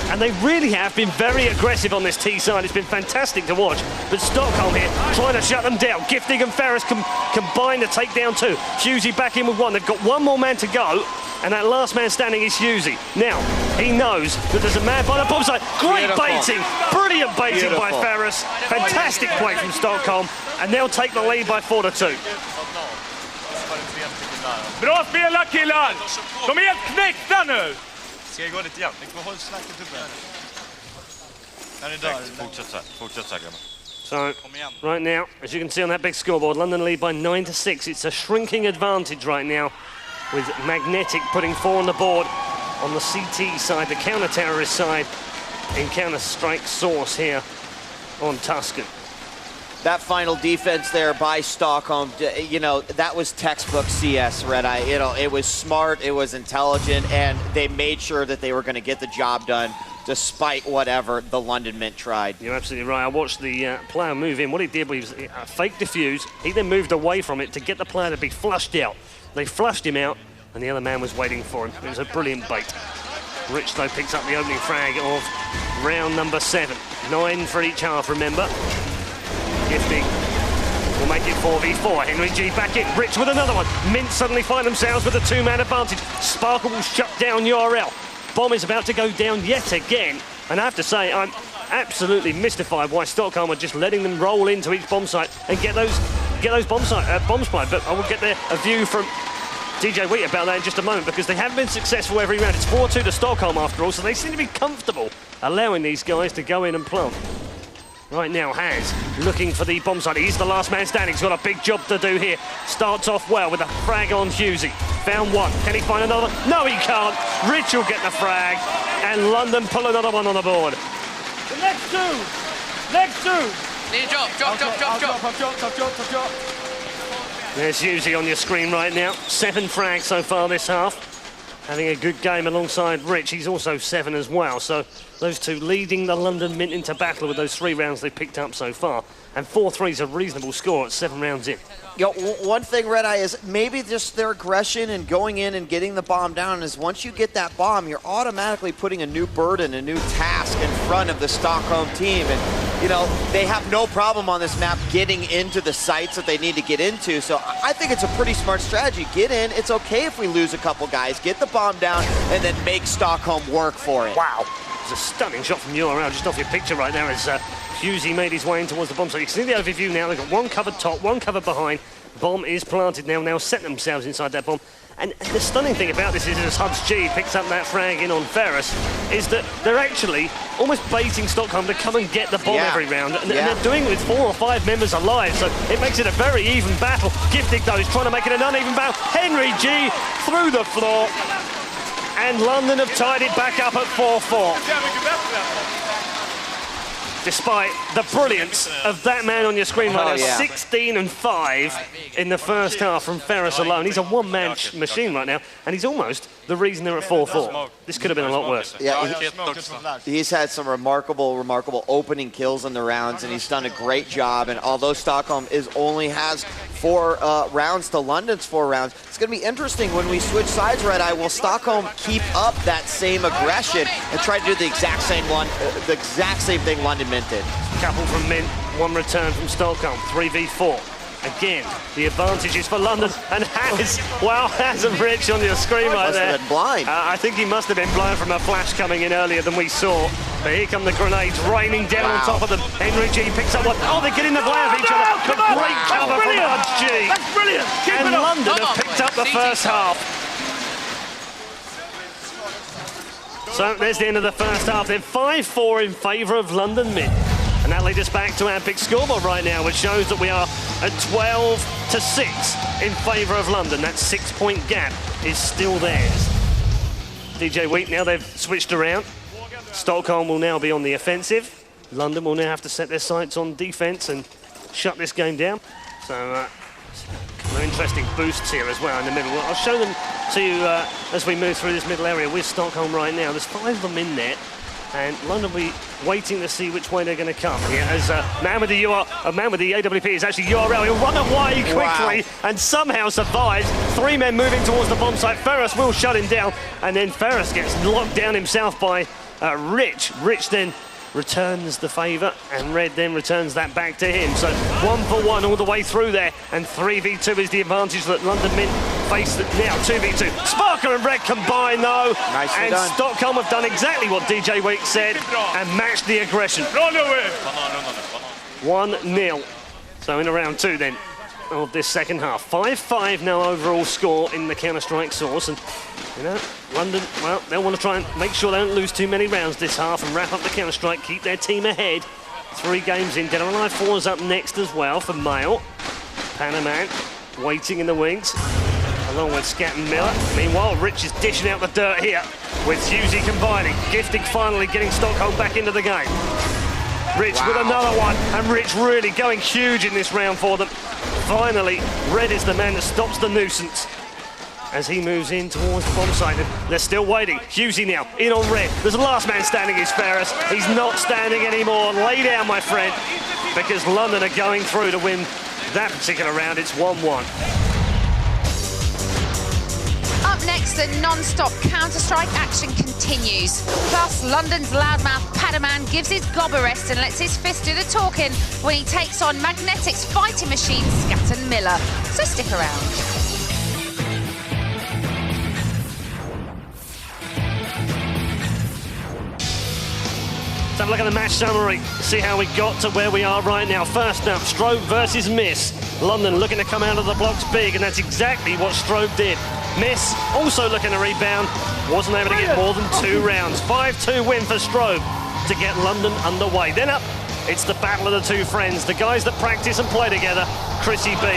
Speaker 3: And they really have been very aggressive on this T side. It's been fantastic to watch. But Stockholm here trying to shut them down. Giftig and Ferris combine to take down 2. Husey back in with 1. They've got 1 more man to go. And that last man standing is Husey. Now, he knows that there's a man by the bomb site. Great baiting. Brilliant baiting by Ferris. Fantastic play from Stockholm. And they'll take the lead by 4-2.
Speaker 6: Bra spelat killar! De är helt knäckta nu! Ska jag gå lite igen? Håll snacket uppe. När det är där. Fortsätt så här, grabbar.
Speaker 3: So, right now, as you can see on that big scoreboard, London lead by 9-6. It's a shrinking advantage right now, with Magnetic putting 4 on the board on the CT side, the counter-terrorist side, in Counter-Strike Source here on Tuscan.
Speaker 7: That final defense there by Stockholm, you know, that was textbook CS, ReDeYe. You know, it was smart, it was intelligent, and they made sure that they were going to get the job done despite whatever the London Mint tried.
Speaker 3: You're absolutely right. I watched the player move in. What he did was a fake defuse. He then moved away from it to get the player to be flushed out. They flushed him out, and the other man was waiting for him. It was a brilliant bait. Ritch, though, picks up the opening frag of round number 7. 9 for each half, remember. Giftig will make it 4v4. Henry G back in. Ritch with another one. Mint suddenly find themselves with a 2-man advantage. Sparkle will shut down URL. Bomb is about to go down yet again. And I have to say, I'm absolutely mystified why Stockholm are just letting them roll into each bomb site and get those bombs planted. But I will get a view from djWHEAT about that in just a moment, because they haven't been successful every round. It's 4-2 to Stockholm after all, so they seem to be comfortable allowing these guys to go in and plant. Right now, Has looking for the bomb site. He's the last man standing. He's got a big job to do here. Starts off well with a frag on Husey. Found 1. Can he find another? No, he can't. Ritch will get the frag. And London pull another one on the board.
Speaker 6: The next 2! Next 2!
Speaker 8: Need a drop.
Speaker 3: There's Husey on your screen right now. 7 frags so far this half. Having a good game alongside Ritch. He's also 7 as well. So those 2 leading the London Mint into battle with those 3 rounds they've picked up so far. And 4-3 is a reasonable score at 7 rounds in.
Speaker 7: You know, one thing, ReDeYe, is maybe just their aggression and going in and getting the bomb down is once you get that bomb, you're automatically putting a new burden, a new task in front of the Stockholm team. And you know, they have no problem on this map getting into the sites that they need to get into. So I think it's a pretty smart strategy. Get in. It's okay if we lose a couple guys. Get the bomb down and then make Stockholm work for it.
Speaker 3: Wow. It's a stunning shot from URL just off your picture right there as Husey made his way in towards the bomb. So you can see the overview now. They've got one covered top, one covered behind. Bomb is planted now set themselves inside that bomb. And the stunning thing about this is, as Hudge picks up that frag in on Ferris, is that they're actually almost baiting Stockholm to come and get the bomb every round. And they're doing it with 4 or 5 members alive, so it makes it a very even battle. Giftig, though, is trying to make it an uneven battle. Henry G through the floor. And London have tied it back up at 4-4. Despite the brilliance of that man on your screen right now. 16 and 5 in the first half from Ferris alone. He's a one-man machine right now, and he's almost the reason they're at 4-4. This could have been a lot worse.
Speaker 7: Yeah, he's had some remarkable opening kills in the rounds, and he's done a great job. And although Stockholm only has 4 rounds to London's 4 rounds, it's going to be interesting when we switch sides, ReDeYe. Will Stockholm keep up that same aggression and try to do the exact same thing London Mint did?
Speaker 3: Couple from Mint, 1 return from Stockholm, 3v4. Again, the advantage is for London, and has a ritch on your screen right there.
Speaker 7: Must have been blind.
Speaker 3: I think he must have been blind from a flash coming in earlier than we saw. But here come the grenades raining down on top of them. Henry G picks up one. Oh, they're getting the play of each other. But great cover from Hudge G.
Speaker 6: That's brilliant.
Speaker 3: And London have picked up the first half. So there's the end of the first half. They're 5-4 in favour of London Mint. And that leads us back to our big scoreboard right now, which shows that we are at 12-6 in favour of London. That 6-point gap is still theirs. djWHEAT, now they've switched around. Stockholm will now be on the offensive. London will now have to set their sights on defence and shut this game down. So, a couple of interesting boosts here as well in the middle. I'll show them to you as we move through this middle area with Stockholm right now. There's 5 of them in there. And London will be waiting to see which way they're going to come here. As a man with the AWP is actually URL. He'll run away quickly and somehow survives. 3 men moving towards the bomb site. Ferris will shut him down, and then Ferris gets locked down himself by Ritch. Ritch then returns the favour, and Red then returns that back to him. So 1-for-1 all the way through there, and 3v2 is the advantage that London Mint face now. 2v2. Sparker and Red combine though,
Speaker 7: Nicely
Speaker 3: and
Speaker 7: done.
Speaker 3: Stockholm have done exactly what djWHEAT said and matched the aggression. 1-0. So in round 2 then of this second half. 5-5 now overall score in the Counter-Strike source, and you know, London, well, they'll want to try and make sure they don't lose too many rounds this half and wrap up the Counter-Strike, keep their team ahead. 3 games in. Dead or Alive 4 is up next as well for Mail. Panaman waiting in the wings, along with Scat and Miller. Meanwhile, Ritch is dishing out the dirt here with Husey combining. Giftig finally getting Stockholm back into the game. Ritch with another one, and Ritch really going huge in this round for them. Finally, Red is the man that stops the nuisance as he moves in towards the bomb site. They're still waiting. Husey now in on Red. There's the last man standing is Ferris. He's not standing anymore. Lay down, my friend, because London are going through to win that particular round. It's 1-1.
Speaker 2: Up next, the non-stop Counter-Strike action continues. Plus, London's loudmouth Padaman gives his gob a rest and lets his fist do the talking when he takes on Magnetic's fighting machine, Scat and Miller. So stick around.
Speaker 3: Let's have a look at the match summary, see how we got to where we are right now. First up, Strobe versus Miss. London looking to come out of the blocks big, and that's exactly what Strobe did. Miss also looking to rebound, wasn't able to get more than 2 rounds. 5-2 win for Strobe to get London underway. Then up, it's the battle of the 2 friends, the guys that practice and play together, Chrissy B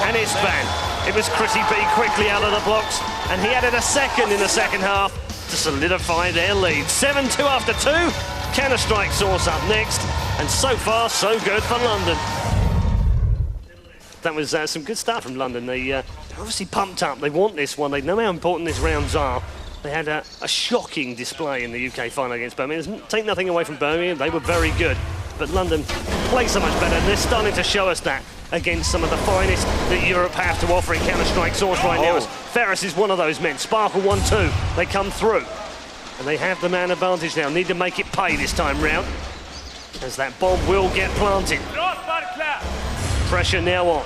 Speaker 3: and Isban. It was Chrissy B quickly out of the blocks, and he added a second in the second half to solidify their lead. 7-2 after 2. Counter-Strike source up next, and so far so good for London. That was some good start from London. They're obviously pumped up. They want this one. They know how important these rounds are. They had a shocking display in the UK final against Birmingham. Take nothing away from Birmingham. They were very good. But London play so much better, and they're starting to show us that against some of the finest that Europe have to offer in Counter-Strike source right now. As Ferris is one of those men. Sparkle 1-2. They come through. And they have the man advantage now. Need to make it pay this time round. as that bomb will get planted. Pressure now on.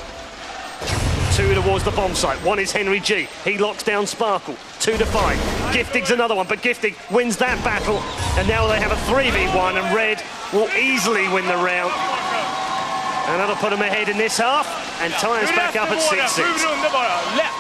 Speaker 3: 2 towards the bomb site. 1 is Henry G. He locks down Sparkle. 2 to 5. Giftig's another one, but Giftig wins that battle. And now they have a 3v1, and Red will easily win the round. And that'll put them ahead in this half, and tie us back up at 6-6.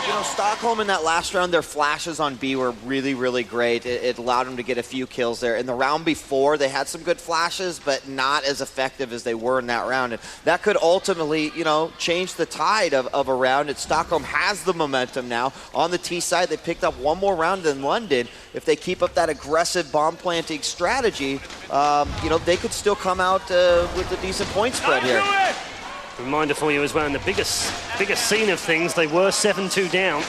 Speaker 7: You know, Stockholm in that last round, their flashes on B were really, really great. It allowed them to get a few kills there. In the round before, they had some good flashes, but not as effective as they were in that round. And that could ultimately, you know, change the tide of a round. And Stockholm has the momentum now. On the T side, they picked up 1 more round than London. If they keep up that aggressive bomb planting strategy, you know, they could still come out with a decent point spread here.
Speaker 3: Reminder for you as well, in the biggest scene of things, they were 7-2 down,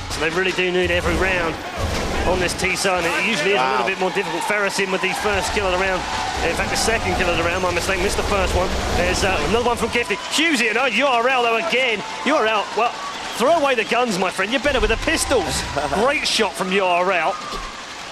Speaker 3: so they really do need every round on this T-side, and it usually is a little bit more difficult. Ferris in with the first kill of the round. In fact, the second kill of the round, my mistake, missed the first one. There's another one from Gifty. Husey, and URL though again. URL, well, throw away the guns, my friend. You're better with the pistols. Great shot from URL.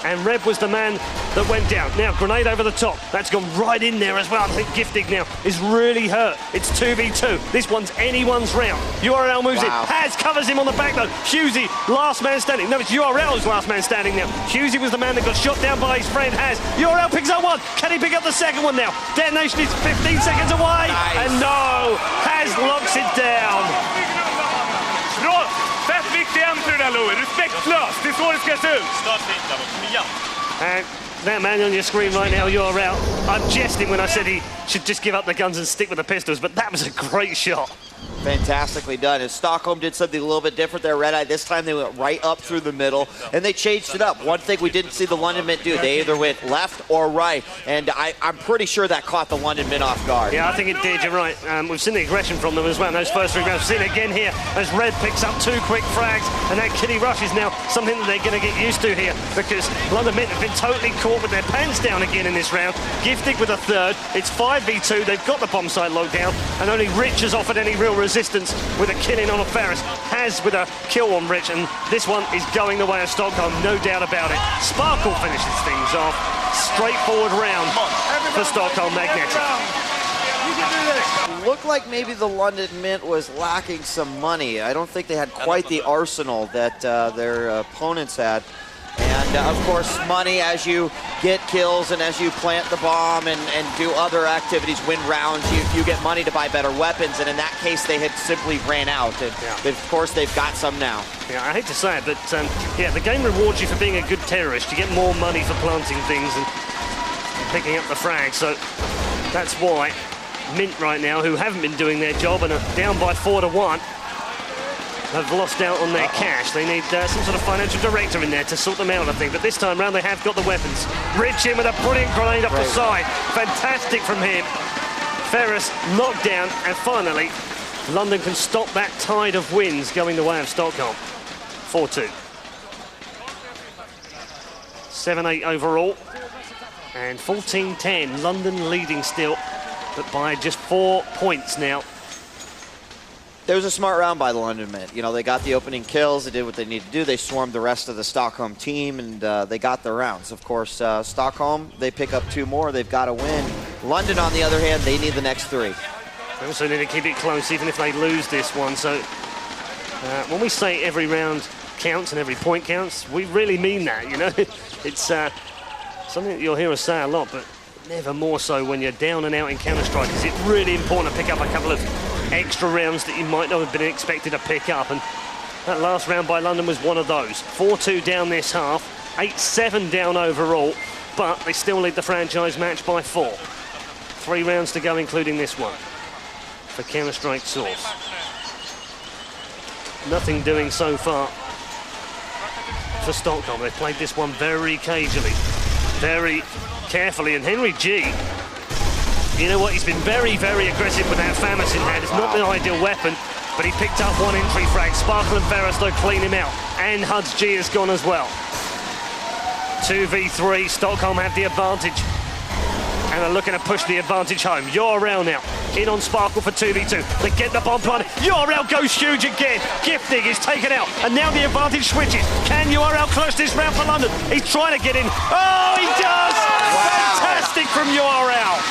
Speaker 3: And Red was the man that went down. Now, grenade over the top. That's gone right in there as well. I think Giftig now is really hurt. It's 2v2. This one's anyone's round. URL moves in. Has covers him on the back, though. Husey, last man standing. No, it's URL's last man standing now. Husey was the man that got shot down by his friend, Has. URL picks up 1. Can he pick up the second one now? Detonation is 15 seconds away. Nice. And no, Has locks it down.
Speaker 6: Fett viktig entry där, Louis. Respektlöst. Det är så det ska se ut.
Speaker 3: And that man on your screen right now, URL. I'm jesting when I said he should just give up the guns and stick with the pistols, but that was a great shot.
Speaker 7: Fantastically done. And Stockholm did something a little bit different there, ReDeYe. This time they went right up through the middle, and they changed it up. One thing we didn't see the London Mint do, they either went left or right, and I'm pretty sure that caught the London Mint off guard.
Speaker 3: Yeah, I think it did, you're right. We've seen the aggression from them as well in those first 3 rounds. We've seen it again here as Red picks up 2 quick frags, and that kitty rush is now something that they're going to get used to here, because London Mint have been totally caught with their pants down again in this round. Giftig with a 3rd. It's 5v2. They've got the bomb site locked down, and only Ritch has offered any real resistance with a kill in on a Ferris. Has with a kill on Ritch, and this one is going the way of Stockholm, no doubt about it. Sparkle finishes things off. Straightforward round for Stockholm Magnetic.
Speaker 7: Looked like maybe the London Mint was lacking some money. I don't think they had quite the arsenal that their opponents had. And of course, money as you get kills and as you plant the bomb and do other activities, win rounds, you get money to buy better weapons. And in that case, they had simply ran out. And of course, they've got some now.
Speaker 3: Yeah, I hate to say it, but yeah, the game rewards you for being a good terrorist. You get more money for planting things and picking up the frag. So that's why Mint right now, who haven't been doing their job and are down by 4-1, have lost out on their cash. They need some sort of financial director in there to sort them out, I think. But this time round, they have got the weapons. Ritch in with a brilliant grenade off the side. Fantastic from him. Ferris knocked down, and finally, London can stop that tide of wins going the way of Stockholm. 4-2. 7-8 overall. And 14-10. London leading still, but by just 4 points now.
Speaker 7: There was a smart round by the London Mint. You know, they got the opening kills. They did what they needed to do. They swarmed the rest of the Stockholm team, and they got their rounds. Of course, Stockholm, they pick up 2 more. They've got to win. London, on the other hand, they need the next 3.
Speaker 3: They also need to keep it close, even if they lose this one. So when we say every round counts and every point counts, we really mean that, you know. It's something that you'll hear us say a lot, but never more so when you're down and out in Counter-Strike. Is it really important to pick up a couple of extra rounds that you might not have been expected to pick up, and that last round by London was one of those. 4-2 down this half, 8-7 down overall, but they still lead the franchise match by 4. 3 rounds to go, including this one for Counter-Strike Source. Nothing doing so far for Stockholm. They've played this one very cagily, very carefully, and Henry G, you know what, he's been very, very aggressive with that FAMAS in hand. It's not the ideal weapon, but he picked up 1 entry frag. Sparkle and Ferris, though, clean him out. And Hud's G is gone as well. 2v3, Stockholm have the advantage. And they're looking to push the advantage home. URL now, in on Sparkle for 2v2. They get the bomb planted. URL goes huge again. Giftig is taken out, and now the advantage switches. Can URL close this round for London? He's trying to get in. Oh, he does! Fantastic from URL.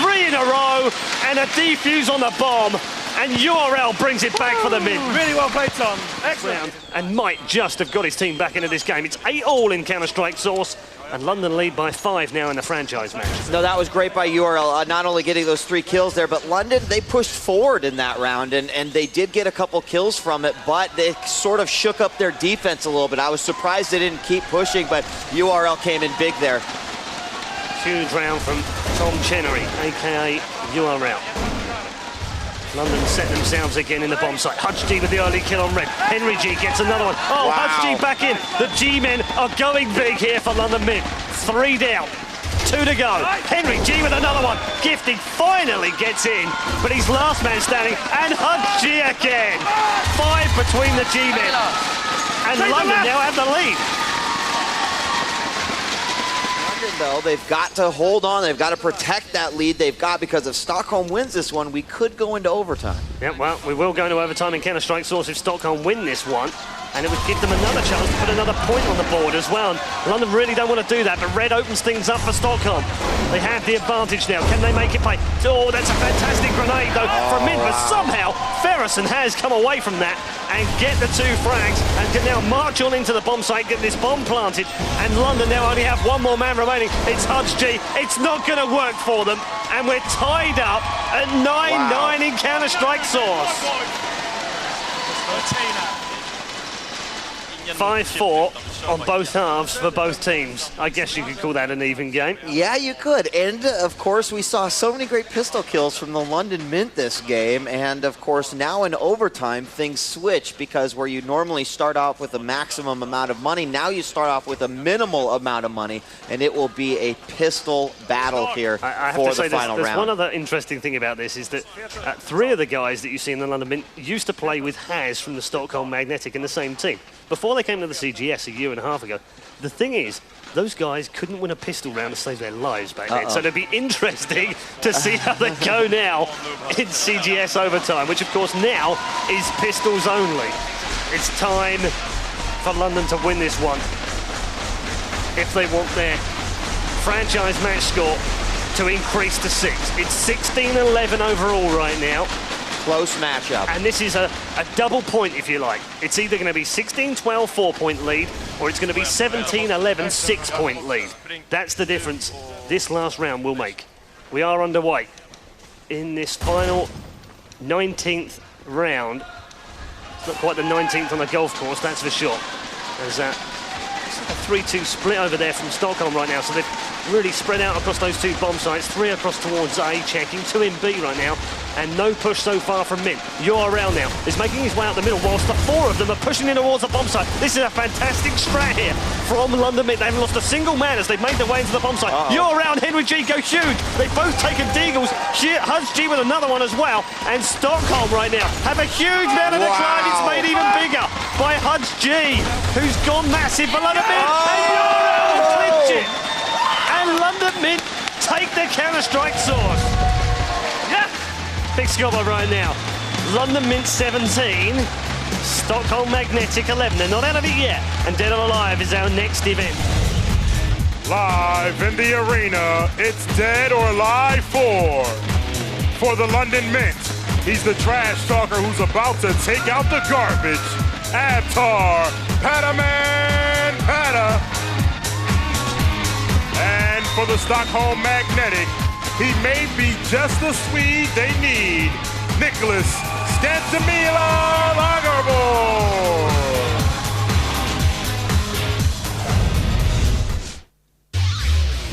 Speaker 3: 3 in a row, and a defuse on the bomb, and URL brings it back for the mid.
Speaker 6: Really well played, Tom. Excellent.
Speaker 3: And might just have got his team back into this game. It's 8-all in Counter-Strike Source, and London lead by 5 now in the franchise match.
Speaker 7: No, that was great by URL, not only getting those 3 kills there, but London, they pushed forward in that round, and they did get a couple kills from it, but they sort of shook up their defense a little bit. I was surprised they didn't keep pushing, but URL came in big there.
Speaker 3: Huge round from Tom Chenery, a.k.a. URL. London set themselves again in the bomb site. hutchG with the early kill on red. Henry G gets another one. Oh, wow. hutchG back in. The G-men are going big here for London mid. 3 down, 2 to go. Henry G with another one. Gifted finally gets in, but he's last man standing. And hutchG again. 5 between the G-men. And London now have the lead.
Speaker 7: Though they've got to hold on, they've got to protect that lead they've got, because if Stockholm wins this one, we could go into overtime.
Speaker 3: Yeah, well, we will go into overtime in Counter-Strike Source if Stockholm win this one, and it would give them another chance to put another point on the board as well. And London really don't want to do that, but Red opens things up for Stockholm. They have the advantage now. Can they make it play? Oh, that's a fantastic grenade though from Min, but somehow Ferguson has come away from that and get the 2 frags and can now march on into the bomb site, get this bomb planted, and London now only have 1 more man remaining. It's hutchG. It's not going to work for them, and we're tied up at 9-9 in Counter-Strike Source. 5-4 on both halves for both teams. I guess you could call that an even game.
Speaker 7: Yeah, you could. And, of course, we saw so many great pistol kills from the London Mint this game. And, of course, now in overtime, things switch, because where you normally start off with a maximum amount of money, now you start off with a minimal amount of money, and it will be a pistol battle here for the final round.
Speaker 3: There's one other interesting thing about this is that 3 of the guys that you see in the London Mint used to play with Haz from the Stockholm Magnetic in the same team. Before they came to the CGS a year and a half ago, the thing is, those guys couldn't win a pistol round to save their lives back then. So it'd be interesting to see how they go now in CGS overtime, which of course now is pistols only. It's time for London to win this one if they want their franchise match score to increase to 6. It's 16-11 overall right now.
Speaker 7: Close matchup.
Speaker 3: And this is a double point, if you like. It's either going to be 16-12 4-point lead, or it's going to be 17-11 6-point lead. That's the difference this last round will make. We are underway in this final 19th round. It's not quite the 19th on the golf course, that's for sure. There's a 3-2 split over there from Stockholm right now, so they've really spread out across those 2 bomb sites. 3 across towards A, checking, 2 in B right now, and no push so far from Min. URL now is making his way out the middle, whilst the 4 of them are pushing in towards the bomb site. This is a fantastic strat here from London Min. They haven't lost a single man as they've made their way into the bomb site. URL and Henry G go huge. They've both taken deagles. hutchG with another one as well, and Stockholm right now have a huge man of the climb. It's made even bigger by hutchG, who's gone massive for London Min. And URL clinch it. And London Mint take the Counter-Strike Source. Yeah! Big score right now. London Mint 17, Stockholm Magnetic 11. They're not out of it yet. And Dead or Alive is our next event.
Speaker 1: Live in the arena, it's Dead or Alive 4. For the London Mint, he's the trash talker who's about to take out the garbage. Avatar, Pataman Pata. And for the Stockholm Magnetic, he may be just the Swede they need. Nicholas Stantimila Lagerborg.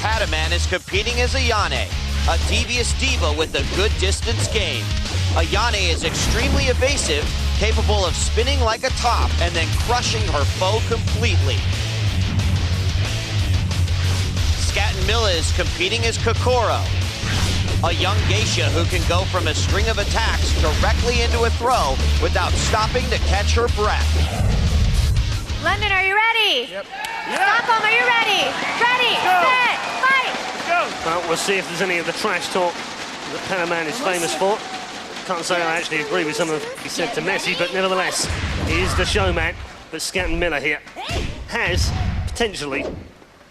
Speaker 4: Pataman is competing as Ayane, a devious diva with a good distance game. Ayane is extremely evasive, capable of spinning like a top and then crushing her foe completely. Milla is competing as Kokoro, a young geisha who can go from a string of attacks directly into a throw without stopping to catch her breath.
Speaker 5: London, are you ready?
Speaker 6: Yep.
Speaker 5: Stockholm, are you ready? Ready, set, fight!
Speaker 6: Go!
Speaker 3: Well, we'll see if there's any of the trash talk that Panaman is famous for. Can't say I actually agree with some of what he said to Messi, but nevertheless, he is the showman. But Scatton Miller here has potentially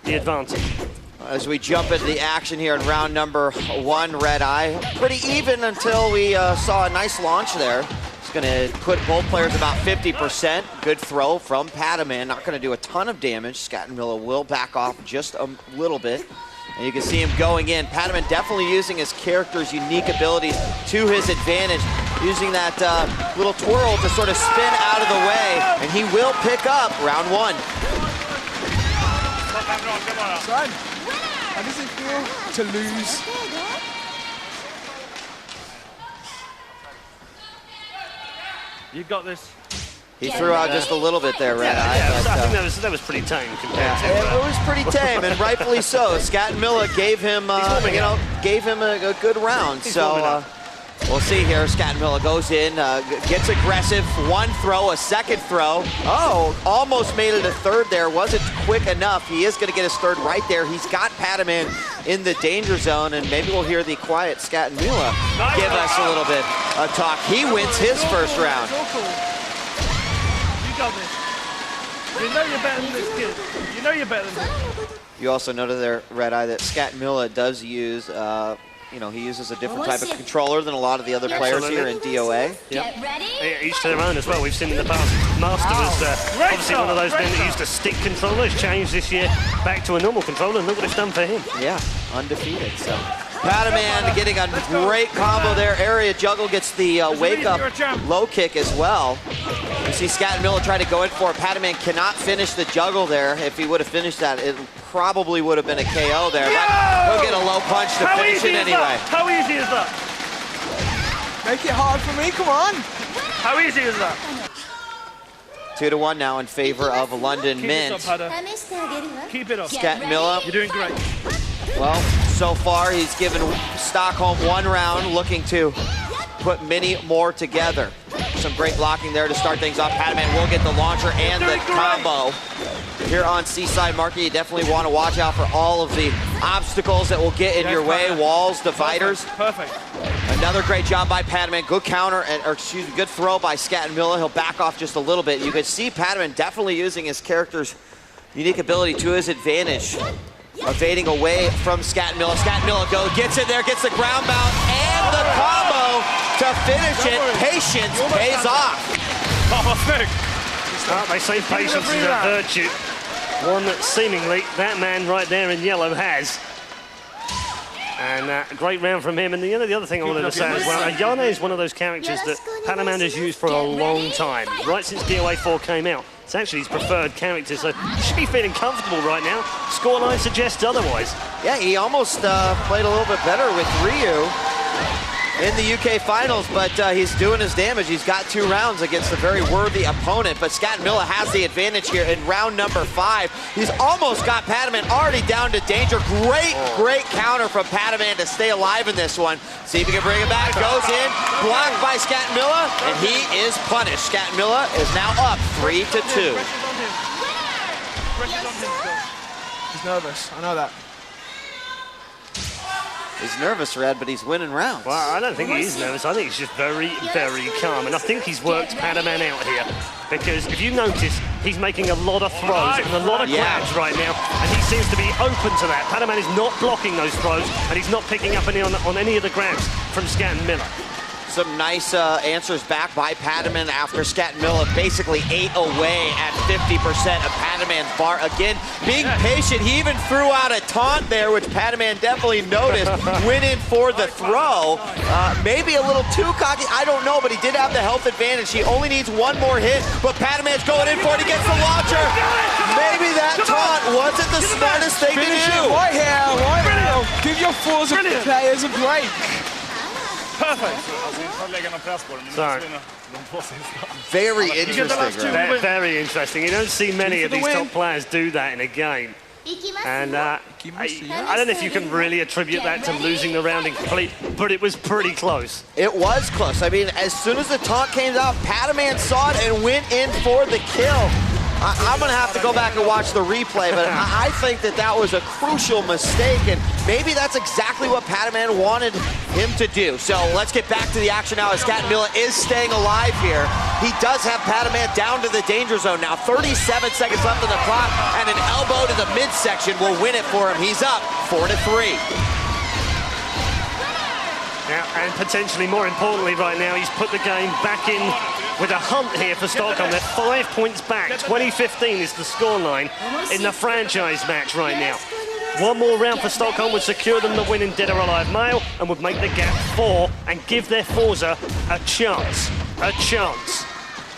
Speaker 3: the advantage.
Speaker 7: As we jump into the action here in round number 1, ReDeYe. Pretty even until we saw a nice launch there. It's going to put both players about 50%. Good throw from Padaman. Not going to do a ton of damage. Scattenmiller will back off just a little bit. And you can see him going in. Padaman definitely using his character's unique abilities to his advantage. Using that little twirl to sort of spin out of the way. And he will pick up round 1.
Speaker 9: Son, how does it feel to lose?
Speaker 3: You got this.
Speaker 7: He threw out just a little bit there, ReDeYe.
Speaker 3: Yeah, I think that was pretty tame compared to.
Speaker 7: It was pretty tame, and rightfully so. Scattenmiller gave him, gave him a good round. So we'll see here. Scattenmiller goes in, gets aggressive. One throw, a second throw. Oh, almost made it a third there. Wasn't quick enough. He is going to get his third right there. He's got Padaman in the danger zone, and maybe we'll hear the quiet Scattenmiller give us a little bit of talk. He wins his first round.
Speaker 3: You got this. You know you're better than this kid. You know you're better than this.
Speaker 7: You also noted there, ReDeYe, that Scattenmiller does use, you know, he uses a different type of controller than a lot of the other players here in DOA.
Speaker 5: Get ready.
Speaker 3: Each to their own as well. We've seen in the past. Master was obviously one of those men that used a stick controller. He's changed this year back to a normal controller, and look what it's done for him.
Speaker 7: Yeah, undefeated. So Padaman getting a great combo there. Area juggle gets the wake up low kick as well. You see Scattenmiller try to go in for it. Padaman cannot finish the juggle there. If he would have finished that, it probably would have been a KO there. But he'll get a low punch to finish it anyway.
Speaker 3: How easy is that?
Speaker 9: Make it hard for me, come on.
Speaker 3: How easy is that?
Speaker 7: 2-1 now in favor of London Mint.
Speaker 3: Keep it up.
Speaker 7: Scattenmiller.
Speaker 3: You're doing great.
Speaker 7: Well, so far he's given Stockholm one round, looking to put many more together. Some great blocking there to start things off. Padaman will get the launcher and the combo. Here on Seaside Market, you definitely want to watch out for all of the obstacles that will get in your way, walls, dividers.
Speaker 3: Perfect.
Speaker 7: Another great job by Padaman. Good counter, or excuse me, good throw by Scattenmiller. He'll back off just a little bit. You can see Padaman definitely using his character's unique ability to his advantage. Evading away from Scattenmiller. Scattenmiller gets in there, gets the ground bound, and the combo to finish it. Patience pays off.
Speaker 3: They say patience is a virtue. One that seemingly that man right there in yellow has. And a great round from him. And the other thing I wanted to say as well, Yana is one of those characters that Padaman has used for a long time, right since DOA 4 came out. It's actually his preferred character, so he should be feeling comfortable right now. Scoreline suggests otherwise.
Speaker 7: Yeah, he almost played a little bit better with Ryu in the UK finals, but he's doing his damage. He's got 2 rounds against a very worthy opponent, but Scattenmiller has the advantage here in round number 5. He's almost got Padaman already down to danger. Great counter from Padaman to stay alive in this one. See if he can bring it back. Goes in, blocked by Scattenmiller, and he is punished. Scattenmiller is now up 3-2.
Speaker 9: He's nervous, I know that.
Speaker 7: He's nervous, Red, but he's winning rounds.
Speaker 3: Well, I don't think he is nervous. I think he's just very, very calm. And I think he's worked Padaman out here. Because if you notice, he's making a lot of throws and a lot of grabs right now. And he seems to be open to that. Padaman is not blocking those throws, and he's not picking up any on any of the grabs from Scattenmiller.
Speaker 7: Some nice answers back by Padaman after Scattenmiller basically ate away at 50% of Padaman's bar. Again, being patient, he even threw out a taunt there, which Padaman definitely noticed. Went in for the throw. Maybe a little too cocky, I don't know, but he did have the health advantage. He only needs one more hit, but Padaman's going in for it. He gets the launcher. Maybe that taunt wasn't the smartest thing to do.
Speaker 9: Right here. Give your fours players a break.
Speaker 3: Perfect.
Speaker 7: Sorry. Very interesting.
Speaker 3: Very interesting. You don't see many of these top players do that in a game. And I don't know if you can really attribute that to losing the round in complete, but it was pretty close.
Speaker 7: It was close. I mean, as soon as the taunt came out, Padaman saw it and went in for the kill. I'm going to have to go back and watch the replay, but I think that was a crucial mistake, and maybe that's exactly what Pataman wanted him to do. So let's get back to the action now as Scattenmilla is staying alive here. He does have Pataman down to the danger zone now. 37 seconds left on the clock, and an elbow to the midsection will win it for him. He's up 4-3.
Speaker 3: Now, and potentially more importantly right now, he's put the game back in with a hunt here for Stockholm. They're 5 points back. 20-15 is the scoreline in the franchise match right now. One more round for Stockholm would secure them the win in Dead or Alive Male and would make the gap 4 and give their Forza a chance. A chance.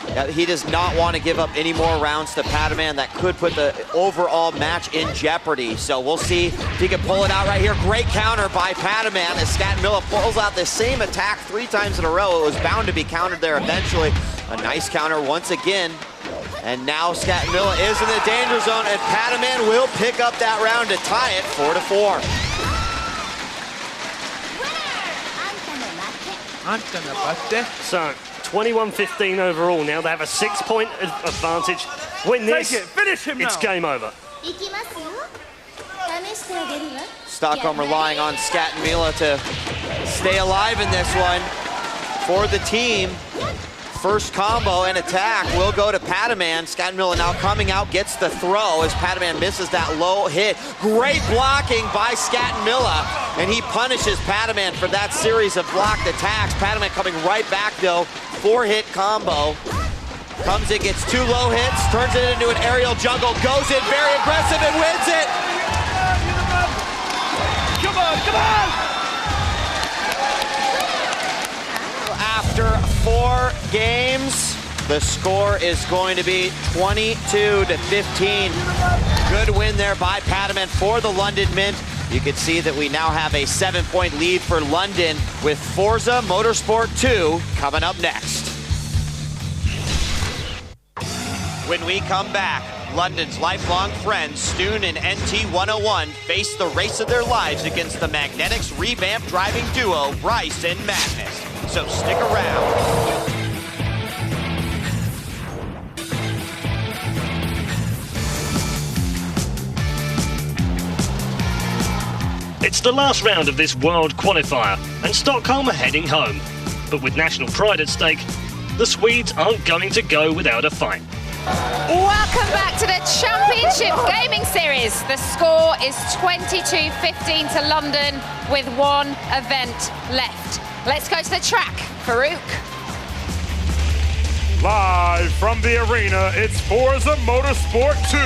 Speaker 7: Yeah, he does not want to give up any more rounds to Pataman. That could put the overall match in jeopardy. So we'll see if he can pull it out right here. Great counter by Pataman as Scattenmilla pulls out the same attack 3 times in a row. It was bound to be countered there eventually. A nice counter once again. And now Scattenmilla is in the danger zone, and Pataman will pick up that round to tie it 4-4.
Speaker 3: So 21-15 overall now. They have a 6-point advantage. Win this,
Speaker 6: Take it. Finish him now.
Speaker 3: It's game over.
Speaker 7: Stockholm relying on Scattenmilla to stay alive in this one for the team. First combo and attack will go to Pataman. Scattenmilla now coming out, gets the throw as Pataman misses that low hit. Great blocking by Scattenmilla, and he punishes Pataman for that series of blocked attacks. Pataman coming right back though, 4-hit combo. Comes in, gets 2 low hits, turns it into an aerial jungle, goes in very aggressive and wins it.
Speaker 6: Come on, come on!
Speaker 7: After 4 games, the score is going to be 22-15. Good win there by Pataman for the London Mint. You can see that we now have a 7-point lead for London with Forza Motorsport 2 coming up next. When we come back, London's lifelong friends, Stoon and NT101, face the race of their lives against the Magnetics revamped driving duo, Bryce and Madness. So stick around.
Speaker 3: It's the last round of this World Qualifier, and Stockholm are heading home. But with national pride at stake, the Swedes aren't going to go without a fight.
Speaker 2: Welcome back to the Championship Gaming Series. The score is 22-15 to London with 1 event left. Let's go to the track. Farouk.
Speaker 1: Live from the arena, it's Forza Motorsport 2.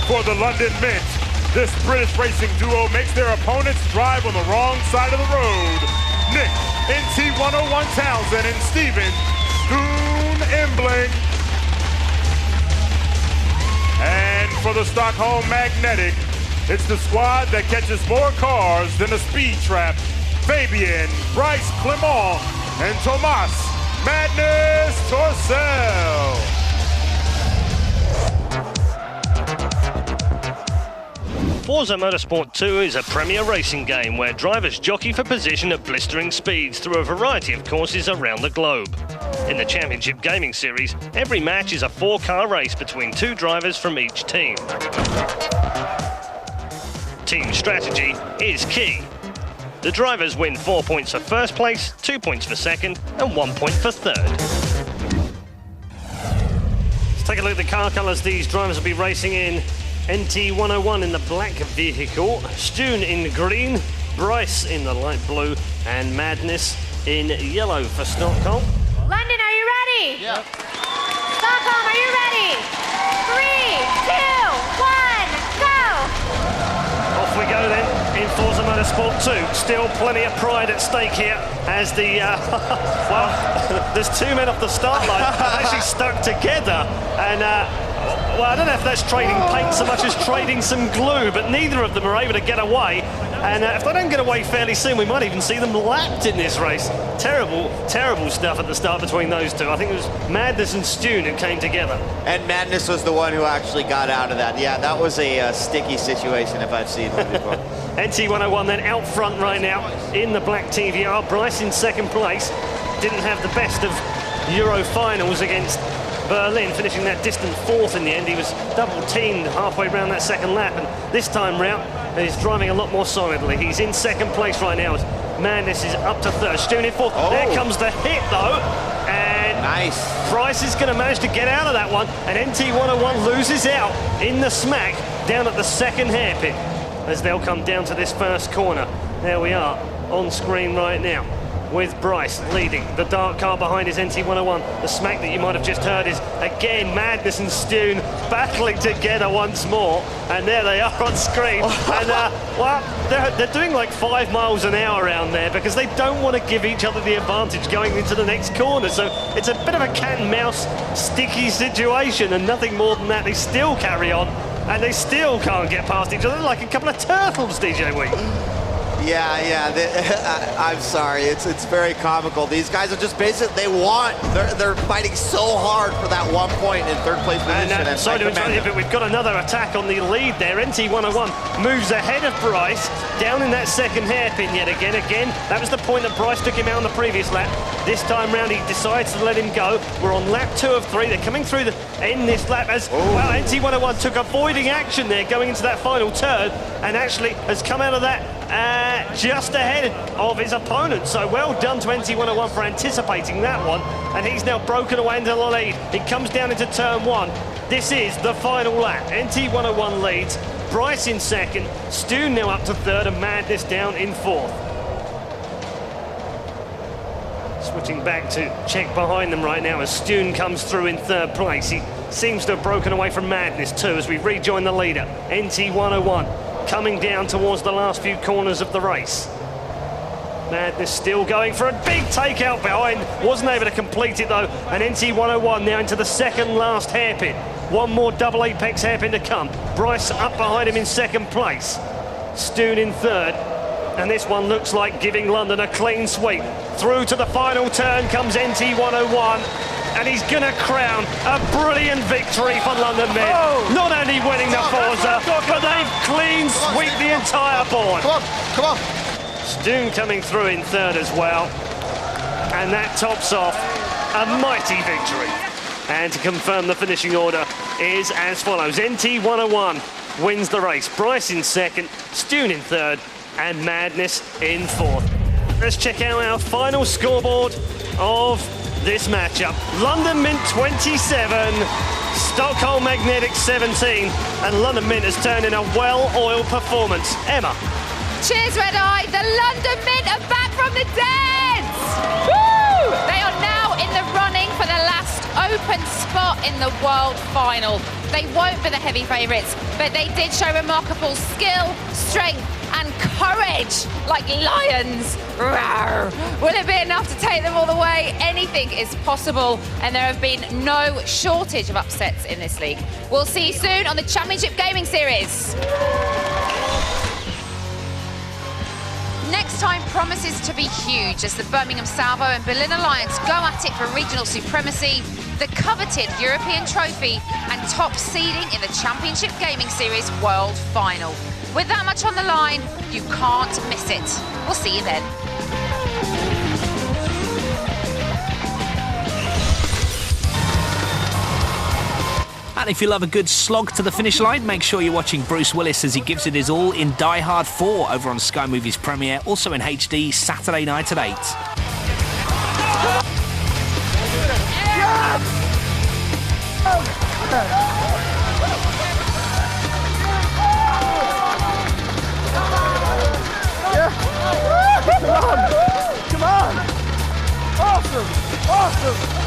Speaker 1: For the London Mint, this British racing duo makes their opponents drive on the wrong side of the road. Nick, NT101 Townsend, and Steven, Stoon Embling. And for the Stockholm Magnetic, it's the squad that catches more cars than a speed trap. Fabian, Bryce Clement, and Tomas Madness Torcel.
Speaker 3: Forza Motorsport 2 is a premier racing game where drivers jockey for position at blistering speeds through a variety of courses around the globe. In the Championship Gaming Series, every match is a 4-car race between 2 drivers from each team. Team strategy is key. The drivers win 4 points for first place, 2 points for second, and 1 point for third. Let's take a look at the car colours these drivers will be racing in. NT101 in the black vehicle, Stoon in green, Bryce in the light blue, and Madness in yellow for Stockholm.
Speaker 5: London, are you ready?
Speaker 9: Yeah.
Speaker 5: Stockholm, are you ready? 3, 2, 1, go!
Speaker 3: Off we go then in Forza Motorsport 2. Still plenty of pride at stake here as the, well, there's 2 men off the start line actually stuck together. And, well, I don't know if that's trading paint so much as trading some glue, but neither of them are able to get away. And if they don't get away fairly soon, we might even see them lapped in this race. Terrible, terrible stuff at the start between those two. I think it was Madness and Stoon who came together.
Speaker 7: And Madness was the one who actually got out of that. Yeah, that was a sticky situation if I've seen one before.
Speaker 3: NT101 then out front right now in the black TVR. Bryce in second place. Didn't have the best of Euro finals against Berlin, finishing that distant fourth in the end. He was double-teamed halfway around that second lap, and this time round, he's driving a lot more solidly. He's in second place right now as Madness is up to third. Stune in fourth. There comes the hit, though. And
Speaker 7: nice.
Speaker 3: Price is going to manage to get out of that one, and NT101 loses out in the smack down at the second hairpin as they'll come down to this first corner. There we are on screen right now with Bryce leading. The dark car behind is NT101. The smack that you might have just heard is, again, Madness and Stune battling together once more. And there they are on screen. And, well, they're doing like 5 miles an hour around there because they don't want to give each other the advantage going into the next corner. So it's a bit of a cat and mouse sticky situation and nothing more than that. They still carry on and they still can't get past each other like a couple of turtles, djWHEAT.
Speaker 7: Yeah, I'm sorry. It's very comical. These guys are just basically, they're fighting so hard for that 1 point in third place position.
Speaker 3: And sorry to interrupt you, but we've got another attack on the lead there. NT101 moves ahead of Bryce, down in that second hairpin yet again. Again, that was the point that Bryce took him out on the previous lap. This time round, he decides to let him go. We're on lap 2 of 3. They're coming through the end this lap as, well, NT101 took avoiding action there going into that final turn and actually has come out of that just ahead of his opponent. So well done to NT101 for anticipating that one. And he's now broken away into the lead. He comes down into turn 1. This is the final lap. NT101 leads. Bryce in second. Stune now up to third and Madness down in fourth. Switching back to check behind them right now as Stune comes through in third place. He seems to have broken away from Madness too as we rejoin the leader. NT101 coming down towards the last few corners of the race. Madness still going for a big takeout behind. Wasn't able to complete it though. And NT101 now into the second last hairpin. One more double apex hairpin to come. Bryce up behind him in second place. Stune in third. And this one looks like giving London a clean sweep. Through to the final turn comes NT101. And he's going to crown a brilliant victory for London men. Not only winning the Forza, but they've clean sweep the entire board.
Speaker 9: Come on.
Speaker 3: Stune coming through in third as well. And that tops off a mighty victory. And to confirm the finishing order is as follows. NT101 wins the race. Bryce in second, Stune in third, and Madness in fourth. Let's check out our final scoreboard of this matchup. London Mint 27, Stockholm Magnetic 17, and London Mint has turned in a well-oiled performance. Emma.
Speaker 2: Cheers, ReDeYe. The London Mint are back from the dead. Woo! They are now in the running for the last open spot in the world final. They won't be the heavy favourites, but they did show remarkable skill, strength, and courage like lions. Rawr. Will it be enough to take them all the way? Anything is possible, and there have been no shortage of upsets in this league. We'll see you soon on the Championship Gaming Series. Next time promises to be huge as the Birmingham Salvo and Berlin Alliance go at it for regional supremacy, the coveted European trophy, and top seeding in the Championship Gaming Series World Final. With that much on the line, you can't miss it. We'll see you then.
Speaker 10: And if you love a good slog to the finish line, make sure you're watching Bruce Willis as he gives it his all in Die Hard 4 over on Sky Movies Premiere, also in HD Saturday night at 8.
Speaker 9: Come on! Awesome!